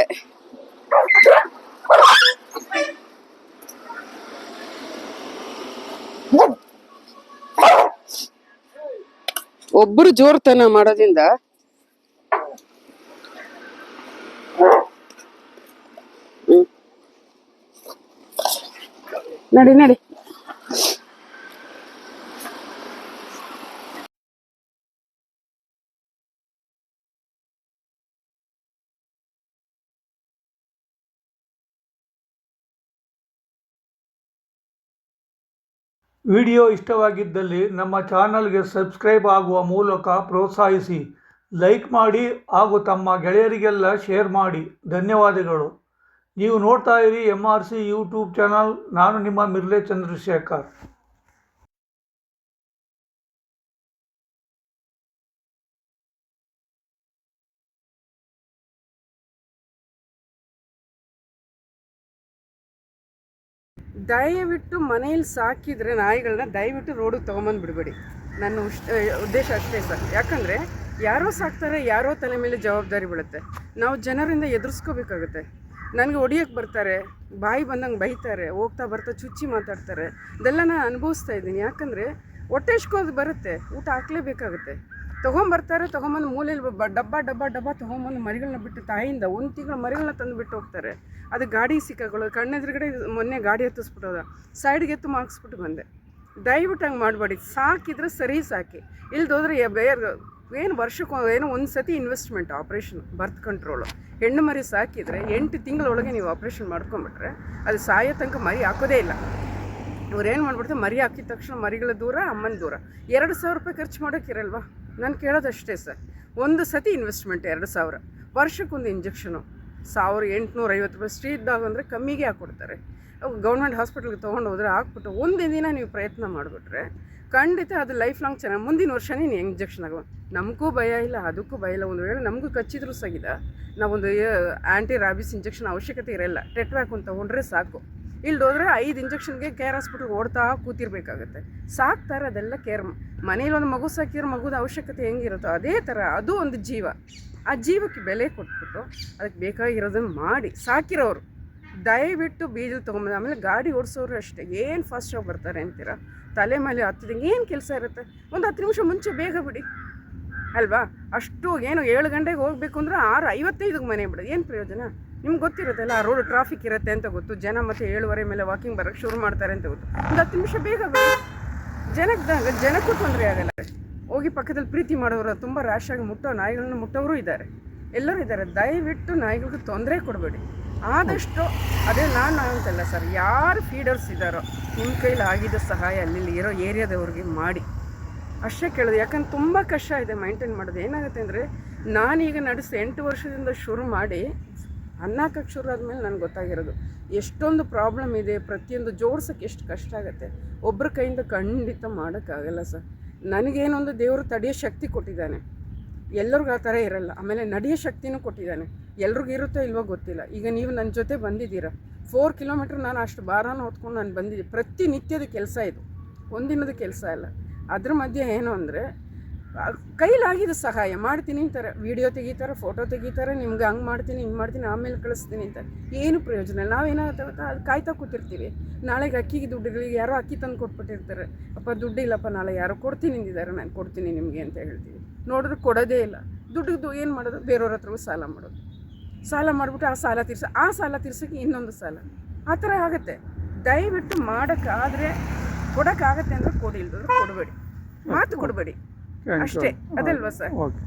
ಒಬ್ಬರು ಜೋರ್ತನ ಮಾಡೋದ್ರಿಂದ ನಡಿ ನಡಿ. ವಿಡಿಯೋ ಇಷ್ಟವಾಗಿದ್ದಲ್ಲಿ ನಮ್ಮ ಚಾನಲ್ಗೆ ಸಬ್ಸ್ಕ್ರೈಬ್ ಆಗುವ ಮೂಲಕ ಪ್ರೋತ್ಸಾಹಿಸಿ, ಲೈಕ್ ಮಾಡಿ ಹಾಗೂ ತಮ್ಮ ಗೆಳೆಯರಿಗೆಲ್ಲ ಶೇರ್ ಮಾಡಿ. ಧನ್ಯವಾದಗಳು. ನೀವು ನೋಡ್ತಾ ಇರಿ MRC ಯೂಟ್ಯೂಬ್ ಚಾನಲ್. ನಾನು ನಿಮ್ಮ ಮಿರ್ಲೆ ಚಂದ್ರಶೇಖರ್. ದಯವಿಟ್ಟು ಮನೇಲಿ ಸಾಕಿದರೆ ನಾಯಿಗಳನ್ನ ದಯವಿಟ್ಟು ರೋಡಿಗೆ ತೊಗೊಂಬಂದು ಬಿಡಬೇಡಿ. ನನ್ನ ಉದ್ದೇಶ ಅಷ್ಟೇ ಸರ್. ಯಾಕಂದರೆ ಯಾರೋ ಸಾಕ್ತಾರೆ, ಯಾರೋ ತಲೆ ಮೇಲೆ ಜವಾಬ್ದಾರಿ ಬೀಳುತ್ತೆ. ನಾವು ಜನರಿಂದ ಎದುರಿಸ್ಕೋಬೇಕಾಗುತ್ತೆ. ನನಗೆ ಹೊಡಿಯೋಕ್ಕೆ ಬರ್ತಾರೆ, ಬಾಯಿ ಬಂದಂಗೆ ಬೈತಾರೆ, ಹೋಗ್ತಾ ಬರ್ತಾ ಚುಚ್ಚಿ ಮಾತಾಡ್ತಾರೆ. ಇದೆಲ್ಲ ನಾನು ಅನುಭವಿಸ್ತಾ ಇದ್ದೀನಿ. ಯಾಕಂದರೆ ಹೊಟ್ಟೆ ಇಸ್ಕೋದು ಬರುತ್ತೆ, ಊಟ ಹಾಕ್ಲೇಬೇಕಾಗುತ್ತೆ. ತೊಗೊಂಬರ್ತಾರೆ, ತೊಗೊಂಬಂದು ಮೂಲೆಯಲ್ಲಿ ಡಬ್ಬ ತೊಗೊಂಬಂದು ಮರಿಗಳನ್ನ ಬಿಟ್ಟು, ತಾಯಿಯಿಂದ 1 ತಿಂಗಳ ಮರಿಗಳನ್ನ ತಂದು ಬಿಟ್ಟು ಹೋಗ್ತಾರೆ. ಅದು ಗಾಡಿ ಸಿಕ್ಕಾಕೊಳ್ಳೋದು. ಕಣ್ಣೆದುರುಗಡೆ ಮೊನ್ನೆ ಗಾಡಿ ಹತ್ತಿಸ್ಬಿಟ್ಟೋದ, ಸೈಡ್ಗೆ ಎತ್ತು ಮಾರ್ಕ್ಸ್ಬಿಟ್ಟು ಬಂದೆ. ದಯವಿಟ್ಟು ಹಂಗೆ ಮಾಡಬೇಡಿ. ಸಾಕಿದ್ರೆ ಸರಿ ಸಾಕಿ, ಇಲ್ದೋದ್ರೆ ಬೇರೆ ಏನು ವರ್ಷಕ್ಕೆ ಏನೋ 1 ಸತಿ ಇನ್ವೆಸ್ಟ್ಮೆಂಟ್ ಆಪ್ರೇಷನ್ ಬರ್ತ್ ಕಂಟ್ರೋಲು. ಹೆಣ್ಣು ಮರಿ ಸಾಕಿದರೆ 8 ತಿಂಗಳೊಳಗೆ ನೀವು ಆಪ್ರೇಷನ್ ಮಾಡ್ಕೊಂಬಿಟ್ರೆ ಅದು ಸಾಯೋ ತನಕ ಮರಿ ಹಾಕೋದೇ ಇಲ್ಲ. ಇವ್ರೇನು ಮಾಡ್ಬಿಡ್ತಾರೆ, ಮರಿ ಹಾಕಿದ ತಕ್ಷಣ ಮರಿಗಳ ದೂರ, ಅಮ್ಮನ ದೂರ. 2,000 ರೂಪಾಯಿ ಖರ್ಚು ಮಾಡೋಕ್ಕಿರಲ್ವಾ? ನಾನು ಕೇಳೋದಷ್ಟೇ ಸರ್. 1 ಸತಿ ಇನ್ವೆಸ್ಟ್ಮೆಂಟ್ 2,000, ವರ್ಷಕ್ಕೊಂದು ಇಂಜೆಕ್ಷನು 1,850 ರೂಪಾಯಿ. ಸ್ಟ್ರೀಟ್ ಡಾಗ್ ಅಂದರೆ ಕಮ್ಮಿಗೆ ಹಾಕ್ಕೊಡ್ತಾರೆ. ಗೌರ್ಮೆಂಟ್ ಹಾಸ್ಪಿಟ್ಲಿಗೆ ತೊಗೊಂಡು ಹೋದರೆ ಹಾಕ್ಬಿಟ್ಟು 1 ದಿನ ನೀವು ಪ್ರಯತ್ನ ಮಾಡಿಬಿಟ್ರೆ ಖಂಡಿತ ಅದು ಲೈಫ್ ಲಾಂಗ್ ಚೆನ್ನಾಗಿ, ಮುಂದಿನ ವರ್ಷನೇ ನೀವು ಇಂಜೆಕ್ಷನ್ ಆಗುವ. ನಮಗೂ ಭಯ ಇಲ್ಲ, ಅದಕ್ಕೂ ಭಯ ಇಲ್ಲ. ಒಂದು ವೇಳೆ ನಮಗೂ ಕಚ್ಚಿದ್ರೂ ಸಹಿತ ನಾವೊಂದು ಆ್ಯಂಟಿ ರಾಬಿಸ್ ಇಂಜೆಕ್ಷನ್ ಅವಶ್ಯಕತೆ ಇರೋಲ್ಲ. ಟೆಟ್ವ್ಯಾಕ್ ಅಂತ ತೊಗೊಂಡ್ರೆ ಸಾಕು. ಇಲ್ದೋದ್ರೆ 5 ಇಂಜೆಕ್ಷನ್ಗೆ ಕೇರ್ ಹಾಸ್ಪಿಟ್ಲ್ಗೆ ಓಡ್ತಾ ಕೂತಿರ್ಬೇಕಾಗತ್ತೆ. ಸಾಕ್ತಾರೆ, ಅದೆಲ್ಲ ಕೇರ್. ಮನೇಲಿ ಒಂದು ಮಗು ಸಾಕಿದ್ರೆ ಮಗುದ ಅವಶ್ಯಕತೆ ಹೆಂಗಿರುತ್ತೋ ಅದೇ ಥರ ಅದು ಒಂದು ಜೀವ. ಆ ಜೀವಕ್ಕೆ ಬೆಲೆ ಕೊಟ್ಬಿಟ್ಟು ಅದಕ್ಕೆ ಬೇಕಾಗಿರೋದನ್ನು ಮಾಡಿ ಸಾಕಿರೋರು ದಯವಿಟ್ಟು ಬೀಜ ತೊಗೊಂಬಂದು. ಆಮೇಲೆ ಗಾಡಿ ಓಡಿಸೋರು ಅಷ್ಟೇ. ಏನು ಫಾಸ್ಟಾಗಿ ಬರ್ತಾರೆ ಅಂತೀರ, ತಲೆ ಮೇಲೆ ಹತ್ತಿದಂಗೆ ಏನು ಕೆಲಸ ಇರುತ್ತೆ? ಒಂದು 10 ನಿಮಿಷ ಮುಂಚೆ ಬೇಗ ಬಿಡಿ ಅಲ್ವಾ? ಅಷ್ಟು ಏನು 7 ಗಂಟೆಗೆ ಹೋಗಬೇಕು ಅಂದರೆ 6:55ಗೆ ಮನೆ ಬಿಡೋದು ಏನು ಪ್ರಯೋಜನ? ನಿಮ್ಗೆ ಗೊತ್ತಿರುತ್ತಲ್ಲ, ಆ ರೋಡ್ ಟ್ರಾಫಿಕ್ ಇರುತ್ತೆ ಅಂತ ಗೊತ್ತು. ಜನ ಮತ್ತು 7:15 ಮೇಲೆ ವಾಕಿಂಗ್ ಬರೋಕ್ಕೆ ಶುರು ಮಾಡ್ತಾರೆ ಅಂತ ಗೊತ್ತು. ಒಂದು 10 ನಿಮಿಷ ಬೇಗ ಬಿಡಿ. ಜನಕ್ಕೂ ತೊಂದರೆ ಆಗಲ್ಲ. ಹೋಗಿ ಪಕ್ಕದಲ್ಲಿ ಪ್ರೀತಿ ಮಾಡೋರು, ತುಂಬ ರ್ಯಾಶಾಗಿ ಮುಟ್ಟೋ ನಾಯಿಗಳನ್ನ ಮುಟ್ಟೋರು ಇದ್ದಾರೆ, ಎಲ್ಲರೂ ಇದ್ದಾರೆ. ದಯವಿಟ್ಟು ನಾಯಿಗಳಿಗೆ ತೊಂದರೆ ಕೊಡಬೇಡಿ ಆದಷ್ಟು. ಅದೇ ನಾನು ಅಂತಲ್ಲ ಸರ್, ಯಾರು ಫೀಡರ್ಸ್ ಇದ್ದಾರೋ ನಿಮ್ಮ ಕೈಲಿ ಆಗಿದ್ದ ಸಹಾಯ ಅಲ್ಲಿ ಇರೋ ಏರಿಯಾದವ್ರಿಗೆ ಮಾಡಿ ಅಷ್ಟೇ ಕೇಳೋದು. ಯಾಕಂದ್ರೆ ತುಂಬ ಕಷ್ಟ ಇದೆ ಮೈಂಟೈನ್ ಮಾಡೋದು. ಏನಾಗುತ್ತೆ ಅಂದರೆ ನಾನೀಗ ನಡೆಸಿ 8 ವರ್ಷದಿಂದ ಶುರು ಮಾಡಿ ಅನ್ನ ಹಾಕಕ್ಕೆ ಶುರು ಆದಮೇಲೆ ನನಗೆ ಗೊತ್ತಾಗಿರೋದು ಎಷ್ಟೊಂದು ಪ್ರಾಬ್ಲಮ್ ಇದೆ. ಪ್ರತಿಯೊಂದು ಜೋಡ್ಸೋಕ್ಕೆ ಎಷ್ಟು ಕಷ್ಟ ಆಗುತ್ತೆ. ಒಬ್ಬರ ಕೈಯಿಂದ ಖಂಡಿತ ಮಾಡೋಕ್ಕಾಗಲ್ಲ ಸರ್. ನನಗೇನೊಂದು ದೇವರು ತಡೆಯೋ ಶಕ್ತಿ ಕೊಟ್ಟಿದ್ದಾನೆ, ಎಲ್ಲರಿಗೂ ಆ ಥರ ಇರಲ್ಲ. ಆಮೇಲೆ ನಡೆಯೋ ಶಕ್ತಿನೂ ಕೊಟ್ಟಿದ್ದಾನೆ. ಎಲ್ರಿಗೂ ಇರುತ್ತೋ ಇಲ್ವೋ ಗೊತ್ತಿಲ್ಲ. ಈಗ ನೀವು ನನ್ನ ಜೊತೆ ಬಂದಿದ್ದೀರಾ, 4 ಕಿಲೋಮೀಟ್ರ್ ನಾನು ಅಷ್ಟು ಭಾರನ ಹೊತ್ಕೊಂಡು ನಾನು ಬಂದಿದ್ದೆ. ಪ್ರತಿನಿತ್ಯದ ಕೆಲಸ ಇದು, ಒಂದಿನದ ಕೆಲಸ ಅಲ್ಲ. ಅದ್ರ ಮಧ್ಯೆ ಏನು ಅಂದರೆ ಕೈಲಾಗಿದ್ದು ಸಹಾಯ ಮಾಡ್ತೀನಿ ಅಂತಾರೆ, ವಿಡಿಯೋ ತೆಗಿತಾರೆ, ಫೋಟೋ ತೆಗಿತಾರೆ, ನಿಮ್ಗೆ ಹಂಗೆ ಮಾಡ್ತೀನಿ ಹಿಂಗೆ ಮಾಡ್ತೀನಿ ಆಮೇಲೆ ಕಳಿಸ್ತೀನಿ ಅಂತ. ಏನು ಪ್ರಯೋಜನ ಇಲ್ಲ. ನಾವೇನಾಗುತ್ತೆ ಅದು ಕಾಯ್ತಾ ಕೂತಿರ್ತೀವಿ. ನಾಳೆಗೆ ಅಕ್ಕಿಗೆ ದುಡ್ಡುಗಳಿಗೆ ಯಾರೋ ಅಕ್ಕಿ ತಂದು ಕೊಟ್ಬಿಟ್ಟಿರ್ತಾರೆ, ಅಪ್ಪ ದುಡ್ಡಿಲ್ಲಪ್ಪ ನಾಳೆ ಯಾರೋ ಕೊಡ್ತೀನಿ ಅಂದಿದ್ದಾರೆ, ನಾನು ಕೊಡ್ತೀನಿ ನಿಮಗೆ ಅಂತ ಹೇಳ್ತೀವಿ. ನೋಡಿದ್ರೆ ಕೊಡೋದೇ ಇಲ್ಲ. ದುಡ್ಡು ಏನು ಮಾಡೋದು, ಬೇರೆಯವ್ರ ಹತ್ರವೂ ಸಾಲ ಮಾಡೋದು. ಸಾಲ ಮಾಡಿಬಿಟ್ಟು ಆ ಸಾಲ ತೀರ್ಸೋಕ್ಕೆ ಇನ್ನೊಂದು ಸಾಲ, ಆ ಥರ ಆಗುತ್ತೆ. ದಯವಿಟ್ಟು ಮಾಡೋಕ್ಕಾದರೆ ಕೊಡೋಕ್ಕಾಗತ್ತೆ ಅಂದರೆ ಕೊಡಿ, ಇಲ್ದಿದ್ರೆ ಕೊಡಬೇಡಿ, ಮಾತು ಕೊಡಬೇಡಿ ಅಷ್ಟೇ. ಅದಲ್ವಾ ಸರ್? ಓಕೆ.